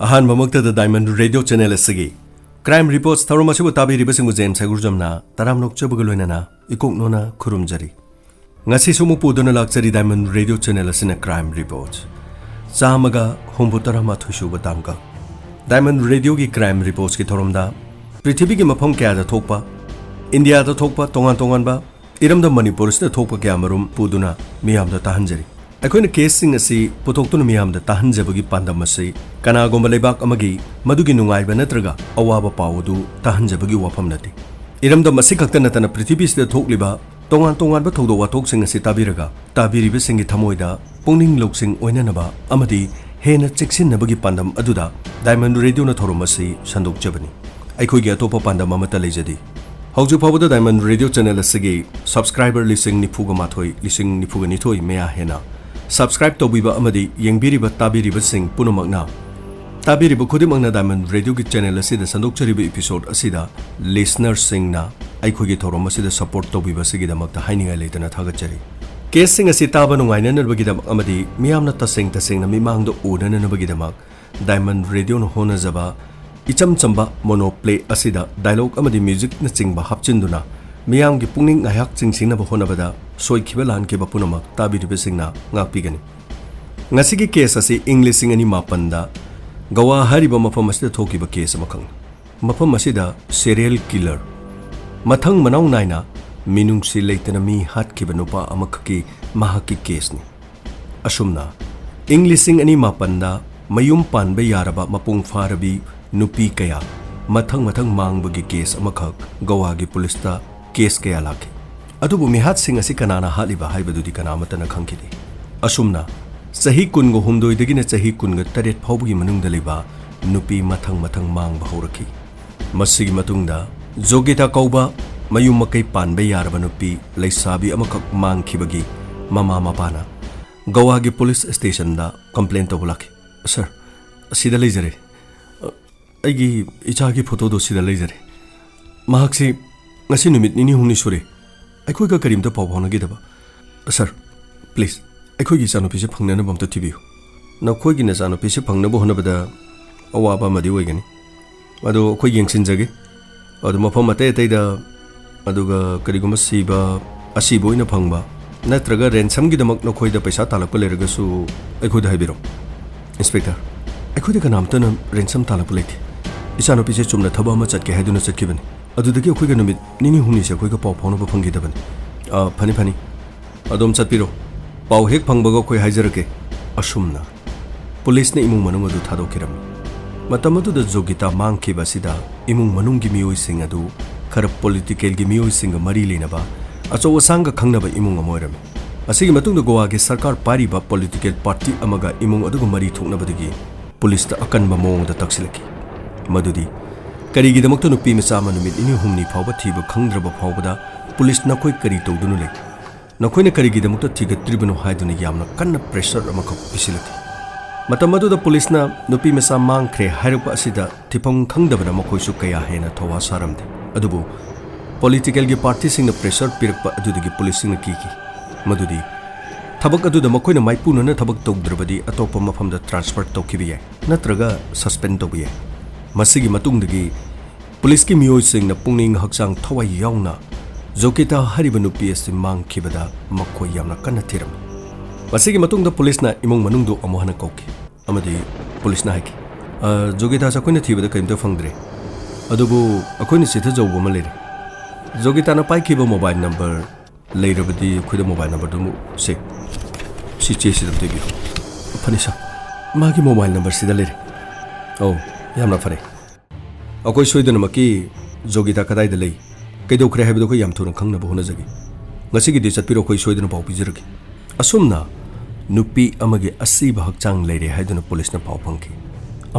ꯑꯍꯥꯟꯕꯃꯛꯇꯗ diamond radio channel ꯑꯁꯤꯒꯤ crime reports ꯊꯧꯔꯝ ꯑꯁꯤꯕꯨ ꯇꯥꯕꯤꯔꯤꯕꯁꯤꯡꯕꯨ ꯖꯦꯝꯁ ꯍꯩꯒꯨꯔꯖꯝꯅ ꯇꯔꯥꯝ ꯅꯣꯛꯆꯕꯒ ꯂꯣꯏꯅꯅ ꯏꯀꯣꯛꯅꯣꯅ ꯈꯨꯔꯨꯝꯖꯔꯤ ꯉꯁꯤꯁꯨ ꯑꯃꯨꯛ ꯄꯨꯗꯨꯅ ꯂꯥꯛꯆꯔꯤ ꯗꯥꯏꯃꯟ ꯔꯦꯗꯤꯑꯣ ꯆꯦꯅꯦꯜ ꯑꯁꯤꯅ ꯀ꯭ꯔꯥꯏꯝ ꯔꯤꯄꯣꯔꯠꯁ ꯆꯥꯝꯃꯒ ꯍꯨꯝꯐꯨꯇꯔꯥꯃꯥꯊꯣꯏ ꯁꯨꯕ ꯇꯥꯡꯀꯛ ꯗꯥꯏꯃꯟ ꯔꯦꯗꯤꯑꯣꯒꯤ ꯀ꯭ꯔꯥꯏꯝ ꯔꯤꯄꯣꯔꯠꯁꯀꯤ ꯊꯧꯔꯝꯗ ꯄ꯭ꯔꯤꯊꯤꯕꯤꯒꯤ ꯃꯐꯝ ꯀꯌꯥꯗ ꯊꯣꯛꯄ ꯏꯟꯗꯤꯌꯥꯗ ꯊꯣꯛꯄ ꯇꯣꯉꯥꯟ ꯇꯣꯉꯥꯟꯕ ꯏꯔꯝꯗꯝ ꯃꯅꯤꯄꯨꯔꯁꯤꯗ ꯊꯣꯛꯄ ꯀꯌꯥꯃꯔꯨꯝ ꯄꯨꯗꯨꯅ ꯃꯤꯌꯥꯝꯗ ꯇꯥꯍꯟꯖꯔꯤ ꯑꯩꯈꯣꯏꯅ ꯀꯦꯁꯁꯤꯡ ꯑꯁꯤ ꯄꯨꯊꯣꯛꯇꯨꯅ ꯃꯤꯌꯥꯝꯗ ꯇꯥꯍꯟꯖꯕꯒꯤ ꯄꯥꯟꯗꯝ ꯑꯁꯤ ꯀꯅꯥꯒꯨꯝꯕ ꯂꯩꯕꯥꯛ ꯑꯃꯒꯤ ꯃꯗꯨꯒꯤ ꯅꯨꯡꯉꯥꯏꯕ ꯅꯠꯇ꯭ꯔꯒ ꯑꯋꯥꯕ ꯄꯥꯎ ꯑꯗꯨ ꯇꯥꯍꯟꯖꯕꯒꯤ ꯋꯥꯐꯝ ꯅꯠꯇꯦ ꯏꯔꯝꯗꯝ ꯑꯁꯤ ꯈꯛꯇ ꯅꯠꯇꯅ ꯄ꯭ꯔꯤꯊꯤꯕꯤꯁꯤꯗ ꯊꯣꯛꯂꯤꯕ ꯇꯣꯉꯥꯟ ꯇꯣꯉꯥꯟꯕ ꯊꯧꯗꯣꯛ ꯋꯥꯊꯣꯛꯁꯤꯡ ꯑꯁꯤ ꯇꯥꯕꯤꯔꯒ ꯇꯥꯕꯤꯔꯤꯕꯁꯤꯡꯒꯤ ꯊꯃꯣꯏꯗ ꯄꯨꯛꯅꯤꯡ ꯂꯧꯁꯤꯡ ꯑꯣꯏꯅꯅꯕ ꯑꯃꯗꯤ ꯍꯦꯟꯅ ꯆꯦꯛꯁꯤꯟꯅꯕꯒꯤ ꯄꯥꯟꯗꯝ ꯑꯗꯨꯗ ꯗꯥꯏꯃꯟ ꯔꯦꯗꯤꯑꯣꯅ ꯊꯧꯔꯝ ꯑꯁꯤ ꯁꯟꯗꯣꯛꯆꯕꯅꯤ ꯑꯩꯈꯣꯏꯒꯤ ꯑꯇꯣꯞꯄ ꯄꯥꯟꯗꯝ ꯑꯃꯠꯇ ꯂꯩꯖꯗꯦ ꯍꯧꯖꯤꯛ ꯐꯥꯎꯕꯗ ꯗꯥꯏꯃꯟ ꯔꯦꯗꯤꯑꯣ ꯆꯦꯅꯦꯜ ꯑꯁꯤꯒꯤ ꯁꯕꯁꯀ꯭ꯔꯥꯏꯕꯔ 94,000 ꯃꯌꯥ ꯍꯦꯟꯅ ꯁꯕꯁꯀ꯭ꯔꯥꯏꯕ ꯇꯧꯕꯤꯕ ꯑꯃꯗꯤ ꯌꯦꯡꯕꯤꯔꯤꯕ ꯇꯥꯕꯤꯔꯤꯕꯁꯤꯡ ꯄꯨꯝꯅꯃꯛꯅ ꯇꯥꯕꯤꯔꯤꯕ ꯈꯨꯗꯤꯡꯃꯛꯅ ꯗꯥꯏꯃꯟ ꯔꯦꯗꯤꯑꯣꯒꯤ ꯆꯦꯅꯦꯜ ꯑꯁꯤꯗ ꯁꯟꯗꯣꯛꯆꯔꯤꯕ ꯏꯄꯤꯁꯣꯗ ꯑꯁꯤꯗ ꯂꯤꯁꯅꯔꯁꯤꯡꯅ ꯑꯩꯈꯣꯏꯒꯤ ꯊꯧꯔꯝ ꯑꯁꯤꯗ ꯁꯄꯣꯔꯠ ꯇꯧꯕꯤꯕꯁꯤꯒꯤꯗꯃꯛꯇ ꯍꯥꯏꯅꯤꯡꯉꯥꯏ ꯂꯩꯇꯅ ꯊꯥꯒꯠꯆꯔꯤ ꯀꯦꯁꯁꯤꯡ ꯑꯁꯤ ꯇꯥꯕ ꯅꯨꯡꯉꯥꯏꯅꯅꯕꯒꯤꯗꯃꯛ ꯑꯃꯗꯤ ꯃꯤꯌꯥꯝꯅ ꯇꯁꯦꯡꯅ ꯃꯤꯃꯥꯡꯗ ꯎꯅꯅꯕꯒꯤꯗꯃꯛ ꯗꯥꯏꯃꯟ ꯔꯦꯗꯤꯑꯣꯅ ꯍꯣꯠꯅꯖꯕ ꯏꯆꯝ ꯆꯝꯕ ꯃꯣꯅꯣꯄ꯭ꯂꯦ ꯑꯁꯤꯗ ꯗꯥꯏꯂꯣꯒ ꯑꯃꯗꯤ ꯃ꯭ꯌꯨꯖꯤꯛꯅꯆꯤꯡꯕ ꯍꯥꯞꯆꯤꯟꯗꯨꯅ ꯃꯤꯌꯥꯝꯒꯤ ꯄꯨꯛꯅꯤꯡ ꯉꯥꯏꯍꯥꯛ ꯆꯤꯡꯁꯤꯟꯅꯕ ꯍꯣꯠꯅꯕꯗ ꯁꯣꯏꯈꯤꯕ ꯂꯥꯟꯈꯤꯕ ꯄꯨꯝꯅꯃꯛ ꯇꯥꯕꯤꯔꯤꯕꯁꯤꯡꯅ ꯉꯥꯛꯄꯤꯒꯅꯤ ꯉꯁꯤꯒꯤ ꯀꯦꯁ ꯑꯁꯤ ꯏꯪ 2009ꯗ ꯒꯋꯥ ꯍꯥꯏꯔꯤꯕ ꯃꯐꯝ ꯑꯁꯤꯗ ꯊꯣꯛꯈꯤꯕ ꯀꯦꯁ ꯑꯃꯈꯛꯅꯤ ꯃꯐꯝ ꯑꯁꯤꯗ ꯁꯦꯔꯤꯌꯦꯜ ꯀꯤꯂꯔ ꯃꯊꯪ ꯃꯅꯥꯎ ꯅꯥꯏꯅ ꯃꯤꯅꯨꯡꯁꯤ ꯂꯩꯇꯅ ꯃꯤ ꯍꯥꯠꯈꯤꯕ ꯅꯨꯄꯥ ꯑꯃꯈꯛꯀꯤ ꯃꯍꯥꯛꯀꯤ ꯀꯦꯁꯅꯤ ꯑꯁꯨꯝꯅ ꯏꯪ 2009ꯗ ꯃꯌꯨꯝ ꯄꯥꯟꯕ ꯌꯥꯔꯕ ꯃꯄꯨꯡ ꯐꯥꯔꯕꯤ ꯅꯨꯄꯤ ꯀꯌꯥ ꯃꯊꯪ ꯃꯥꯡꯕꯒꯤ ꯀꯦꯁ ꯑꯃꯈꯛ ꯒꯋꯥꯒꯤ ꯄꯨꯂꯤꯁꯇ ꯀꯦꯁ ꯀꯌꯥ ꯂꯥꯛꯈꯤ ꯑꯗꯨꯕꯨ ꯃꯤꯍꯥꯠꯁꯤꯡ ꯑꯁꯤ ꯀꯅꯥꯅ ꯍꯥꯠꯂꯤꯕ ꯍꯥꯏꯕꯗꯨꯗꯤ ꯀꯅꯥꯃꯠꯇꯅ ꯈꯪꯈꯤꯗꯦ ꯑꯁꯨꯝꯅ ꯆꯍꯤ 19ꯗꯒꯤꯅ ꯆꯍꯤ 18 ꯐꯥꯎꯕꯒꯤ ꯃꯅꯨꯡꯗ ꯂꯩꯕ ꯅꯨꯄꯤ ꯃꯊꯪ ꯃꯥꯡꯕ ꯍꯧꯔꯛꯈꯤ ꯃꯁꯤꯒꯤ ꯃꯇꯨꯡꯗ ꯖꯣꯒꯤꯇꯥ ꯀꯧꯕ ꯃꯌꯨꯝ ꯃꯀꯩ ꯄꯥꯟꯕ ꯌꯥꯔꯕ ꯅꯨꯄꯤ ꯂꯩꯁꯥꯕꯤ ꯑꯃꯈꯛ ꯃꯥꯡꯈꯤꯕꯒꯤ ꯃꯃꯥ ꯃꯄꯥꯅ ꯒꯋꯥꯒꯤ ꯄꯨꯂꯤꯁ ꯁ꯭ꯇꯦꯁꯟꯗ ꯀꯝꯄ꯭ꯂꯦꯟ ꯇꯧꯕ ꯂꯥꯛꯈꯤ ꯁꯔ ꯑꯁꯤꯗ ꯂꯩꯖꯔꯦ ꯑꯩꯒꯤ ꯏꯆꯥꯒꯤ ꯐꯣꯇꯣꯗꯣ ꯁꯤꯗ ꯂꯩꯖꯔꯦ ꯃꯍꯥꯛꯁꯤ ꯉꯁꯤ ꯅꯨꯃꯤꯠ 2-3 ꯁꯨꯔꯦ ꯑꯩꯈꯣꯏꯒ ꯀꯔꯤꯝꯇ ꯄꯥꯎ ꯐꯥꯎꯅꯈꯤꯗꯕ ꯁꯔ ꯄ꯭ꯂꯤꯖ ꯑꯩꯈꯣꯏꯒꯤ ꯏꯆꯥꯅꯨꯄꯤꯁꯦ ꯐꯪꯅꯅꯕ ꯑꯝꯇ ꯊꯤꯕꯤꯌꯨ ꯅꯈꯣꯏꯒꯤ ꯅꯆꯥꯅꯨꯄꯤꯁꯦ ꯐꯪꯅꯕ ꯍꯣꯠꯅꯕꯗ ꯑꯋꯥꯕ ꯑꯃꯗꯤ ꯑꯣꯏꯒꯅꯤ ꯑꯗꯣ ꯑꯩꯈꯣꯏ ꯌꯦꯡꯁꯤꯟꯖꯒꯦ ꯑꯗꯣ ꯃꯐꯝ ꯑꯇꯩꯗ ꯑꯗꯨꯒ ꯀꯔꯤꯒꯨꯝꯕ ꯑꯁꯤꯕ ꯑꯣꯏꯅ ꯐꯪꯕ ꯅꯠꯇ꯭ꯔꯒ ꯔꯦꯟꯁꯝꯒꯤꯗꯃꯛ ꯅꯈꯣꯏꯗ ꯄꯩꯁꯥ ꯇꯥꯜꯂꯛꯄ ꯂꯩꯔꯒꯁꯨ ꯑꯩꯈꯣꯏꯗ ꯍꯥꯏꯕꯤꯔꯛꯎ ꯏꯟꯁꯄꯦꯛꯇꯔ ꯑꯩꯈꯣꯏꯗ ꯀꯅꯥꯝꯇꯅ ꯔꯦꯟꯁꯝ ꯇꯥꯜꯂꯛꯄ ꯂꯩꯇꯦ ꯏꯆꯥꯅꯨꯄꯤꯁꯦ ꯆꯨꯝꯅ ꯊꯕꯛ ꯑꯃ ꯆꯠꯀꯦ ꯍꯥꯏꯗꯨꯅ ꯆꯠꯈꯤꯕꯅꯤ ꯑꯗꯨꯗꯒꯤ ꯑꯩꯈꯣꯏꯒ ꯅꯨꯃꯤꯠ 2-3ꯁꯦ ꯑꯩꯈꯣꯏꯒ ꯄꯥꯎ ꯐꯥꯎꯅꯕ ꯐꯪꯈꯤꯗꯕꯅꯤ ꯐꯅꯤ ꯑꯗꯣꯝ ꯆꯠꯄꯤꯔꯣ ꯄꯥꯎ ꯍꯦꯛ ꯐꯪꯕꯒ ꯑꯩꯈꯣꯏ ꯍꯥꯏꯖꯔꯛꯀꯦ ꯑꯁꯨꯝꯅ ꯄꯨꯂꯤꯁꯅ ꯏꯃꯨꯡ ꯃꯅꯨꯡ ꯑꯗꯨ ꯊꯥꯗꯣꯛꯈꯤꯔꯝꯃꯤ ꯃꯇꯝ ꯑꯗꯨꯗ ꯖꯣꯒꯤꯇꯥ ꯃꯥꯡꯈꯤꯕ ꯑꯁꯤꯗ ꯏꯃꯨꯡ ꯃꯅꯨꯡꯒꯤ ꯃꯤꯑꯣꯏꯁꯤꯡ ꯑꯗꯨ ꯈꯔ ꯄꯣꯂꯤꯇꯤꯀꯦꯜꯒꯤ ꯃꯤꯑꯣꯏꯁꯤꯡꯒ ꯃꯔꯤ ꯂꯩꯅꯕ ꯑꯆꯧ ꯑꯁꯥꯡꯒ ꯈꯪꯅꯕ ꯏꯃꯨꯡ ꯑꯃ ꯑꯣꯏꯔꯝꯃꯤ ꯑꯁꯤꯒꯤ ꯃꯇꯨꯡꯗ ꯒꯣꯋꯥꯒꯤ ꯁꯔꯀꯥꯔ ꯄꯥꯏꯔꯤꯕ ꯄꯣꯂꯤꯇꯤꯀꯦꯜ ꯄꯥꯔꯇꯤ ꯑꯃꯒ ꯏꯃꯨꯡ ꯑꯗꯨꯒ ꯃꯔꯤ ꯊꯣꯛꯅꯕꯗꯒꯤ ꯄꯨꯂꯤꯁꯇ ꯑꯀꯟꯕ ꯃꯑꯣꯡꯗ ꯇꯛꯁꯤꯜꯂꯛꯈꯤ ꯃꯗꯨꯗꯤ ꯀꯔꯤꯒꯤꯗꯃꯛꯇ ꯅꯨꯄꯤ ꯃꯆꯥ ꯑꯃ ꯅꯨꯃꯤꯠ 2-3 ꯐꯥꯎꯕ ꯊꯤꯕ ꯈꯪꯗ꯭ꯔꯕ ꯐꯥꯎꯕꯗ ꯄꯨꯂꯤꯁ ꯅꯈꯣꯏ ꯀꯔꯤ ꯇꯧꯗꯨꯅ ꯂꯩ ꯅꯈꯣꯏꯅ ꯀꯔꯤꯒꯤꯗꯃꯛꯇ ꯊꯤꯒꯠꯇ꯭ꯔꯤꯕꯅꯣ ꯍꯥꯏꯗꯨꯅ ꯌꯥꯝꯅ ꯀꯟꯅ ꯄ꯭ꯔꯦꯁꯔ ꯑꯃꯈꯛ ꯄꯤꯁꯤꯜꯂꯛꯈꯤ ꯃꯇꯝ ꯑꯗꯨꯗ ꯄꯨꯂꯤꯁꯅ ꯅꯨꯄꯤ ꯃꯆꯥ ꯃꯥꯡꯈ꯭ꯔꯦ ꯍꯥꯏꯔꯛꯄ ꯑꯁꯤꯗ ꯊꯤꯐꯝ ꯈꯪꯗꯕꯅ ꯃꯈꯣꯏꯁꯨ ꯀꯌꯥ ꯍꯦꯟꯅ ꯊꯧꯋꯥ ꯁꯥꯔꯝꯗꯦ ꯑꯗꯨꯕꯨ ꯄꯣꯂꯤꯇꯤꯀꯦꯜꯒꯤ ꯄꯥꯔꯇꯤꯁꯤꯡꯅ ꯄ꯭ꯔꯦꯁꯔ ꯄꯤꯔꯛꯄ ꯑꯗꯨꯗꯒꯤ ꯄꯨꯂꯤꯁꯁꯤꯡꯅ ꯀꯤꯈꯤ ꯃꯗꯨꯗꯤ ꯊꯕꯛ ꯑꯗꯨꯗ ꯃꯈꯣꯏꯅ ꯃꯥꯏꯄꯨꯅꯅ ꯊꯕꯛ ꯇꯧꯗ꯭ꯔꯕꯗꯤ ꯑꯇꯣꯞꯄ ꯃꯐꯝꯗ ꯇ꯭ꯔꯥꯟꯁꯐꯔ ꯇꯧꯈꯤꯕ ꯌꯥꯏ ꯅꯠꯇ꯭ꯔꯒ ꯁꯁꯄꯦꯟ ꯇꯧꯕ ꯌꯥꯏ ꯃꯁꯤꯒꯤ ꯃꯇꯨꯡꯗꯒꯤ ꯄꯨꯂꯤꯁꯀꯤ ꯃꯤꯑꯣꯏꯁꯤꯡꯅ ꯄꯨꯛꯅꯤꯡ ꯍꯛꯆꯥꯡ ꯊꯋꯥꯏ ꯌꯥꯎꯅ ꯖꯣꯒꯤꯇꯥ ꯍꯥꯏꯔꯤꯕ ꯅꯨꯄꯤ ꯑꯁꯤ ꯃꯥꯡꯈꯤꯕꯗ ꯃꯈꯣꯏ ꯌꯥꯝꯅ ꯀꯟꯅ ꯊꯤꯔꯝꯃꯤ ꯃꯁꯤꯒꯤ ꯃꯇꯨꯡꯗ ꯄꯨꯂꯤꯁꯅ ꯏꯃꯨꯡ ꯃꯅꯨꯡꯗꯨ ꯑꯃꯨꯛ ꯍꯟꯅ ꯀꯧꯈꯤ ꯑꯃꯗꯤ ꯄꯨꯂꯤꯁꯅ ꯍꯥꯏꯈꯤ ꯖꯣꯒꯤꯇꯥꯁꯦ ꯑꯩꯈꯣꯏꯅ ꯊꯤꯕꯗ ꯀꯔꯤꯝꯇ ꯐꯪꯗ꯭ꯔꯦ ꯑꯗꯨꯕꯨ ꯑꯩꯈꯣꯏꯅ ꯆꯤꯊꯖꯧꯕ ꯑꯃ ꯂꯩꯔꯦ ꯖꯣꯒꯤꯇꯥꯅ ꯄꯥꯏꯈꯤꯕ ꯃꯣꯕꯥꯏꯜ ꯅꯝꯕꯔ ꯂꯩꯔꯕꯗꯤ ꯑꯩꯈꯣꯏꯗ ꯃꯣꯕꯥꯏꯜ ꯅꯝꯕꯔꯗꯨ ꯁꯤ ꯆꯦꯁꯤꯗ ꯑꯝꯇ ꯏꯕꯤꯌꯨ ꯐꯅꯤ ꯁꯥꯔ ꯃꯥꯒꯤ ꯃꯣꯕꯥꯏꯜ ꯅꯝꯕꯔꯁꯤꯗ ꯂꯩꯔꯦ ꯌꯥꯝꯅ ꯐꯔꯦ ꯑꯩꯈꯣꯏ ꯁꯣꯏꯗꯅꯃꯛꯀꯤ ꯖꯣꯒꯤꯇꯥ ꯀꯗꯥꯏꯗ ꯂꯩ ꯀꯩꯗꯧꯈ꯭ꯔꯦ ꯍꯥꯏꯕꯗꯨ ꯑꯩꯈꯣꯏ ꯌꯥꯝ ꯊꯨꯅ ꯈꯪꯅꯕ ꯍꯣꯠꯅꯖꯒꯦ ꯉꯁꯤꯒꯤꯗꯤ ꯆꯠꯄꯤꯔꯣ ꯑꯩꯈꯣꯏ ꯁꯣꯏꯗꯅ ꯄꯥꯎ ꯄꯤꯖꯔꯒꯦ ꯑꯁꯨꯝꯅ ꯅꯨꯄꯤ ꯑꯃꯒꯤ ꯑꯁꯤꯕ ꯍꯛꯆꯥꯡ ꯂꯩꯔꯦ ꯍꯥꯏꯗꯨꯅ ꯄꯨꯂꯤꯁꯅ ꯄꯥꯎ ꯐꯪꯈꯤ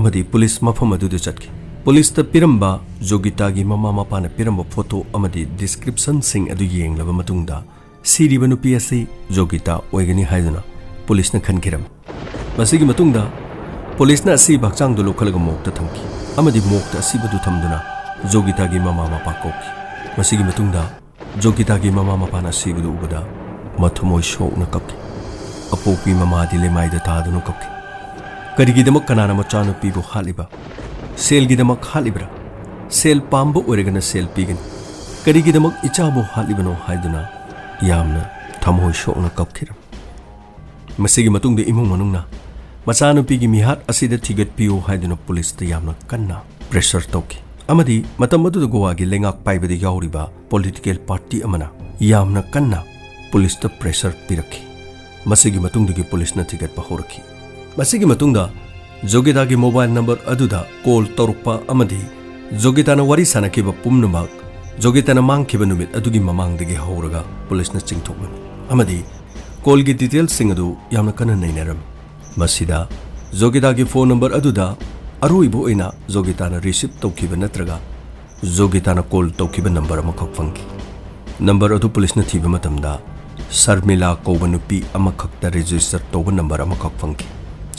ꯑꯃꯗꯤ ꯄꯨꯂꯤꯁ ꯃꯐꯝ ꯑꯗꯨꯗ ꯆꯠꯈꯤ ꯄꯨꯂꯤꯁꯇ ꯄꯤꯔꯝꯕ ꯖꯣꯒꯤꯇꯥꯒꯤ ꯃꯃꯥ ꯃꯄꯥꯅ ꯄꯤꯔꯝꯕ ꯐꯣꯇꯣ ꯑꯃꯗꯤ ꯗꯤꯁꯀ꯭ꯔꯤꯞꯁꯟꯁꯤꯡ ꯑꯗꯨ ꯌꯦꯡꯂꯕ ꯃꯇꯨꯡꯗ ꯁꯤꯔꯤꯕ ꯅꯨꯄꯤ ꯑꯁꯤ ꯖꯣꯒꯤꯇꯥ ꯑꯣꯏꯒꯅꯤ ꯍꯥꯏꯗꯨꯅ ꯄꯨꯂꯤꯁꯅ ꯈꯟꯈꯤꯔꯝꯃꯤ ꯃꯁꯤꯒꯤ ꯃꯇꯨꯡꯗ ꯄꯨꯂꯤꯁꯅ ꯑꯁꯤꯕ ꯍꯛꯆꯥꯡꯗꯨ ꯂꯧꯈꯠꯂꯒ ꯃꯣꯛꯇ ꯊꯝꯈꯤ ꯑꯃꯗꯤ ꯃꯣꯛꯇ ꯑꯁꯤꯕꯗꯨ ꯊꯝꯗꯨꯅ ꯖꯣꯒꯤꯇꯥꯒꯤ ꯃꯃꯥ ꯃꯄꯥ ꯀꯧꯈꯤ ꯃꯁꯤꯒꯤ ꯃꯇꯨꯡꯗ ꯖꯣꯒꯤꯇꯥꯒꯤ ꯃꯃꯥ ꯃꯄꯥꯅ ꯑꯁꯤꯕꯗꯨ ꯎꯕꯗ ꯃꯊꯃꯣꯏ ꯁꯣꯛꯅ ꯀꯞꯈꯤ ꯑꯄꯣꯛꯄꯤ ꯃꯃꯥꯗꯤ ꯂꯩꯃꯥꯏꯗ ꯇꯥꯗꯨꯅ ꯀꯞꯈꯤ ꯀꯔꯤꯒꯤꯗꯃꯛ ꯀꯅꯥꯅ ꯃꯆꯥꯅꯨꯄꯤꯕꯨ ꯍꯥꯠꯂꯤꯕ ꯁꯦꯜꯒꯤꯗꯃꯛ ꯍꯥꯠꯂꯤꯕ꯭ꯔꯥ ꯁꯦꯜ ꯄꯥꯝꯕ ꯑꯣꯏꯔꯒꯅ ꯁꯦꯜ ꯄꯤꯒꯅꯤ ꯀꯔꯤꯒꯤꯗꯃꯛ ꯏꯆꯥꯕꯨ ꯍꯥꯠꯂꯤꯕꯅꯣ ꯍꯥꯏꯗꯨꯅ ꯌꯥꯝꯅ ꯊꯃꯣꯏ ꯁꯣꯛꯅ ꯀꯞꯈꯤꯔꯝ ꯃꯁꯤꯒꯤ ꯃꯇꯨꯡꯗ ꯏꯃꯨꯡ ꯃꯅꯨꯡꯅ ꯃꯆꯥꯅꯨꯄꯤꯒꯤ ꯃꯤꯍꯥꯠ ꯑꯁꯤꯗ ꯊꯤꯒꯠꯄꯤꯌꯨ ꯍꯥꯏꯗꯨꯅ ꯄꯨꯂꯤꯁꯇ ꯌꯥꯝꯅ ꯀꯟꯅ ꯄ꯭ꯔꯦꯁꯔ ꯇꯧꯈꯤ ꯑꯃꯗꯤ ꯃꯇꯝ ꯑꯗꯨꯗ ꯒꯣꯋꯥꯒꯤ ꯂꯩꯉꯥꯛ ꯄꯥꯏꯕꯗ ꯌꯥꯎꯔꯤꯕ ꯄꯣꯂꯤꯇꯤꯀꯦꯜ ꯄꯥꯔꯇꯤ ꯑꯃꯅ ꯌꯥꯝꯅ ꯀꯟꯅ ꯄꯨꯂꯤꯁꯇ ꯄ꯭ꯔꯦꯁꯔ ꯄꯤꯔꯛꯈꯤ ꯃꯁꯤꯒꯤ ꯃꯇꯨꯡꯗꯒꯤ ꯄꯨꯂꯤꯁꯅ ꯊꯤꯒꯠꯄ ꯍꯧꯔꯛꯈꯤ ꯃꯁꯤꯒꯤ ꯃꯇꯨꯡꯗ ꯖꯣꯒꯤꯇꯥꯒꯤ ꯃꯣꯕꯥꯏꯜ ꯅꯝꯕꯔ ꯑꯗꯨꯗ ꯀꯣꯜ ꯇꯧꯔꯛꯄ ꯑꯃꯗꯤ ꯖꯣꯒꯤꯇꯥꯅ ꯋꯥꯔꯤ ꯁꯥꯅꯈꯤꯕ ꯄꯨꯝꯅꯃꯛ ꯖꯣꯒꯤꯇꯥꯅ ꯃꯥꯡꯈꯤꯕ ꯅꯨꯃꯤꯠ ꯑꯗꯨꯒꯤ ꯃꯃꯥꯡꯗꯒꯤ ꯍꯧꯔꯒ ꯄꯨꯂꯤꯁꯅ ꯆꯤꯡꯊꯣꯛꯂꯝꯃꯤ ꯑꯃꯗꯤ ꯀꯣꯜꯒꯤ ꯗꯤꯇꯦꯜꯁꯤꯡ ꯑꯗꯨ ꯌꯥꯝꯅ ꯀꯟꯅ ꯅꯩꯅꯔꯝꯃꯤ ꯃꯁꯤꯗ ꯖꯣꯒꯤꯇꯥꯒꯤ ꯐꯣꯟ ꯅꯝꯕꯔ ꯑꯗꯨꯗ ꯑꯔꯣꯏꯕ ꯑꯣꯏꯅ ꯖꯣꯒꯤꯇꯥꯅ ꯔꯤꯁꯤꯞ ꯇꯧꯈꯤꯕ ꯅꯠꯇ꯭ꯔꯒ ꯖꯣꯒꯤꯇꯥꯅ ꯀꯣꯜ ꯇꯧꯈꯤꯕ ꯅꯝꯕꯔ ꯑꯃꯈꯛ ꯐꯪꯈꯤ ꯅꯝꯕꯔ ꯑꯗꯨ ꯄꯨꯂꯤꯁꯅ ꯊꯤꯕ ꯃꯇꯝꯗ ꯁꯔꯃꯤꯂꯥ ꯀꯧꯕ ꯅꯨꯄꯤ ꯑꯃꯈꯛꯇ ꯔꯦꯖꯤꯁꯇꯔ ꯇꯧꯕ ꯅꯝꯕꯔ ꯑꯃꯈꯛ ꯐꯪꯈꯤ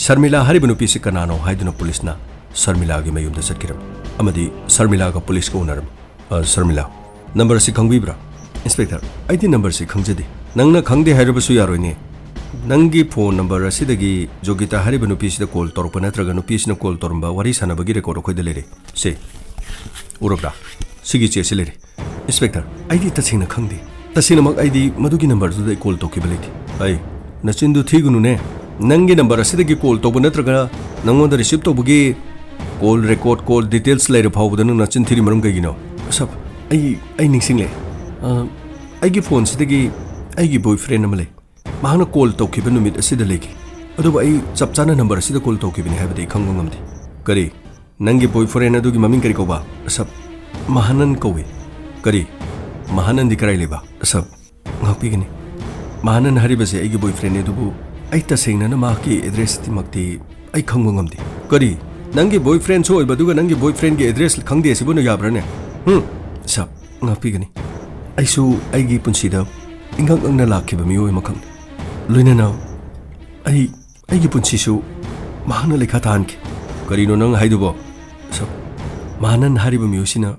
ꯁꯔꯃꯤꯂꯥ ꯍꯥꯏꯔꯤꯕ ꯅꯨꯄꯤꯁꯤ ꯀꯅꯥꯅꯣ ꯍꯥꯏꯗꯨꯅ ꯄꯨꯂꯤꯁꯅ ꯁꯔꯃꯤꯂꯥꯒꯤ ꯃꯌꯨꯝꯗ ꯆꯠꯈꯤꯔꯝꯃꯤ ꯑꯃꯗꯤ ꯁꯔꯃꯤꯂꯥꯒ ꯄꯨꯂꯤꯁꯀ ꯎꯅꯔꯝꯃꯤ ꯁꯔꯃꯤꯂꯥ ꯅꯝꯕꯔ ꯑꯁꯤ ꯈꯪꯕꯤꯕ꯭ꯔꯥ ꯏꯟꯁꯄꯦꯛꯇꯔ ꯑꯩꯗꯤ ꯅꯝꯕꯔꯁꯤ ꯈꯪꯖꯗꯦ ꯅꯪꯅ ꯈꯪꯗꯦ ꯍꯥꯏꯔꯕꯁꯨ ꯌꯥꯔꯣꯏꯅꯦ ꯅꯪꯒꯤ ꯐꯣꯟ ꯅꯝꯕꯔ ꯑꯁꯤꯗꯒꯤ ꯖꯣꯒꯤꯇꯥ ꯍꯥꯏꯔꯤꯕ ꯅꯨꯄꯤꯁꯤꯗ ꯀꯣꯜ ꯇꯧꯔꯛꯄ ꯅꯠꯇ꯭ꯔꯒ ꯅꯨꯄꯤꯁꯤꯅ ꯀꯣꯜ ꯇꯧꯔꯝꯕ ꯋꯥꯔꯤ ꯁꯥꯟꯅꯕꯒꯤ ꯔꯦꯀꯣꯔꯗ ꯑꯩꯈꯣꯏꯗ ꯂꯩꯔꯦ ꯁꯦ ꯎꯔꯕ꯭ꯔꯥ ꯁꯤꯒꯤ ꯆꯦꯁꯤ ꯂꯩꯔꯦ ꯏꯟꯁꯄꯦꯛꯇꯔ ꯑꯩꯗꯤ ꯇꯁꯦꯡꯅ ꯈꯪꯗꯦ ꯇꯁꯦꯡꯅꯃꯛ ꯑꯩꯗꯤ ꯃꯗꯨꯒꯤ ꯅꯝꯕꯔꯗꯨꯗ ꯀꯣꯜ ꯇꯧꯈꯤꯕ ꯂꯩꯇꯦ ꯑꯩ ꯅꯆꯤꯟꯗꯨ ꯊꯤꯒꯅꯨꯅꯦ ꯅꯪꯒꯤ ꯅꯝꯕꯔ ꯑꯁꯤꯗꯒꯤ ꯀꯣꯜ ꯇꯧꯕ ꯅꯠꯇ꯭ꯔꯒ ꯅꯪꯉꯣꯟꯗ ꯔꯤꯁꯤꯞ ꯇꯧꯕꯒꯤ ꯀꯣꯜ ꯔꯦꯀꯣꯔꯗ ꯀꯣꯜ ꯗꯤꯇꯦꯜꯁ ꯂꯩꯔ ꯐꯥꯎꯕꯗ ꯅꯪ ꯅꯆꯤꯟ ꯊꯤꯔꯤ ꯃꯔꯝ ꯀꯩꯒꯤꯅꯣ ꯑꯁ ꯑꯩ ꯅꯤꯡꯁꯤꯡꯂꯦ ꯑꯩꯒꯤ ꯐꯣꯟꯁꯤꯗꯒꯤ ꯑꯩꯒꯤ ꯕꯣꯏꯐ꯭ꯔꯦꯟ ꯑꯃ ꯂꯩ ꯃꯍꯥꯛꯅ ꯀꯣꯜ ꯇꯧꯈꯤꯕ ꯅꯨꯃꯤꯠ ꯑꯁꯤꯗ ꯂꯩꯈꯤ ꯑꯗꯨꯕꯨ ꯑꯩ ꯆꯞ ꯆꯥꯅ ꯅꯝꯕꯔ ꯑꯁꯤꯗ ꯀꯣꯜ ꯇꯧꯈꯤꯕꯅꯤ ꯍꯥꯏꯕꯗꯤ ꯑꯩ ꯈꯪꯕ ꯉꯝꯗꯦ ꯀꯔꯤ ꯅꯪꯒꯤ ꯕꯣꯏꯐ꯭ꯔꯦꯟ ꯑꯗꯨꯒꯤ ꯃꯃꯤꯡ ꯀꯔꯤ ꯀꯧꯕ ꯑꯁ ꯃꯍꯥꯅꯟ ꯀꯧꯏ ꯀꯔꯤ ꯃꯍꯥꯅꯟꯗꯤ ꯀꯔꯥꯏ ꯂꯩꯕ ꯑꯁ ꯉꯥꯛꯄꯤꯒꯅꯤ ꯃꯍꯥꯅꯟ ꯍꯥꯏꯔꯤꯕꯁꯦ ꯑꯩꯒꯤ ꯕꯣꯏꯐ꯭ꯔꯦꯟꯅꯤ ꯑꯗꯨꯕꯨ ꯑꯩ ꯇꯁꯦꯡꯅ ꯃꯍꯥꯛꯀꯤ ꯑꯦꯗ꯭ꯔꯦꯁꯇꯤꯃꯛꯇꯤ ꯑꯩ ꯈꯪꯕ ꯉꯝꯗꯦ ꯀꯔꯤ ꯅꯪꯒꯤ ꯕꯣꯏꯐ꯭ꯔꯦꯟꯁꯨ ꯑꯣꯏꯕ ꯑꯗꯨꯒ ꯅꯪꯒꯤ ꯕꯣꯏꯐ꯭ꯔꯦꯟꯒꯤ ꯑꯦꯗ꯭ꯔꯦꯁ ꯈꯪꯗꯦ ꯑꯁꯤꯕꯨꯅ ꯌꯥꯕ꯭ꯔꯥꯅꯦ ꯑꯁ ꯉꯥꯛꯄꯤꯒꯅꯤ ꯑꯩꯁꯨ ꯑꯩꯒꯤ ꯄꯨꯟꯁꯤꯗ ꯏꯪꯈꯛ ꯉꯛꯅ ꯂꯥꯛꯈꯤꯕ ꯃꯤꯑꯣꯏ ꯑꯃꯈꯛꯅꯤ ꯂꯣꯏꯅꯅ ꯑꯩꯒꯤ ꯄꯨꯟꯁꯤꯁꯨ ꯃꯍꯥꯛꯅ ꯂꯩꯈꯥ ꯇꯥꯍꯟꯈꯤ ꯀꯔꯤꯅꯣ ꯅꯪ ꯍꯥꯏꯗꯨꯕꯣ ꯑꯁ ꯃꯍꯥꯅꯟ ꯍꯥꯏꯔꯤꯕ ꯃꯤꯑꯣꯏꯁꯤꯅ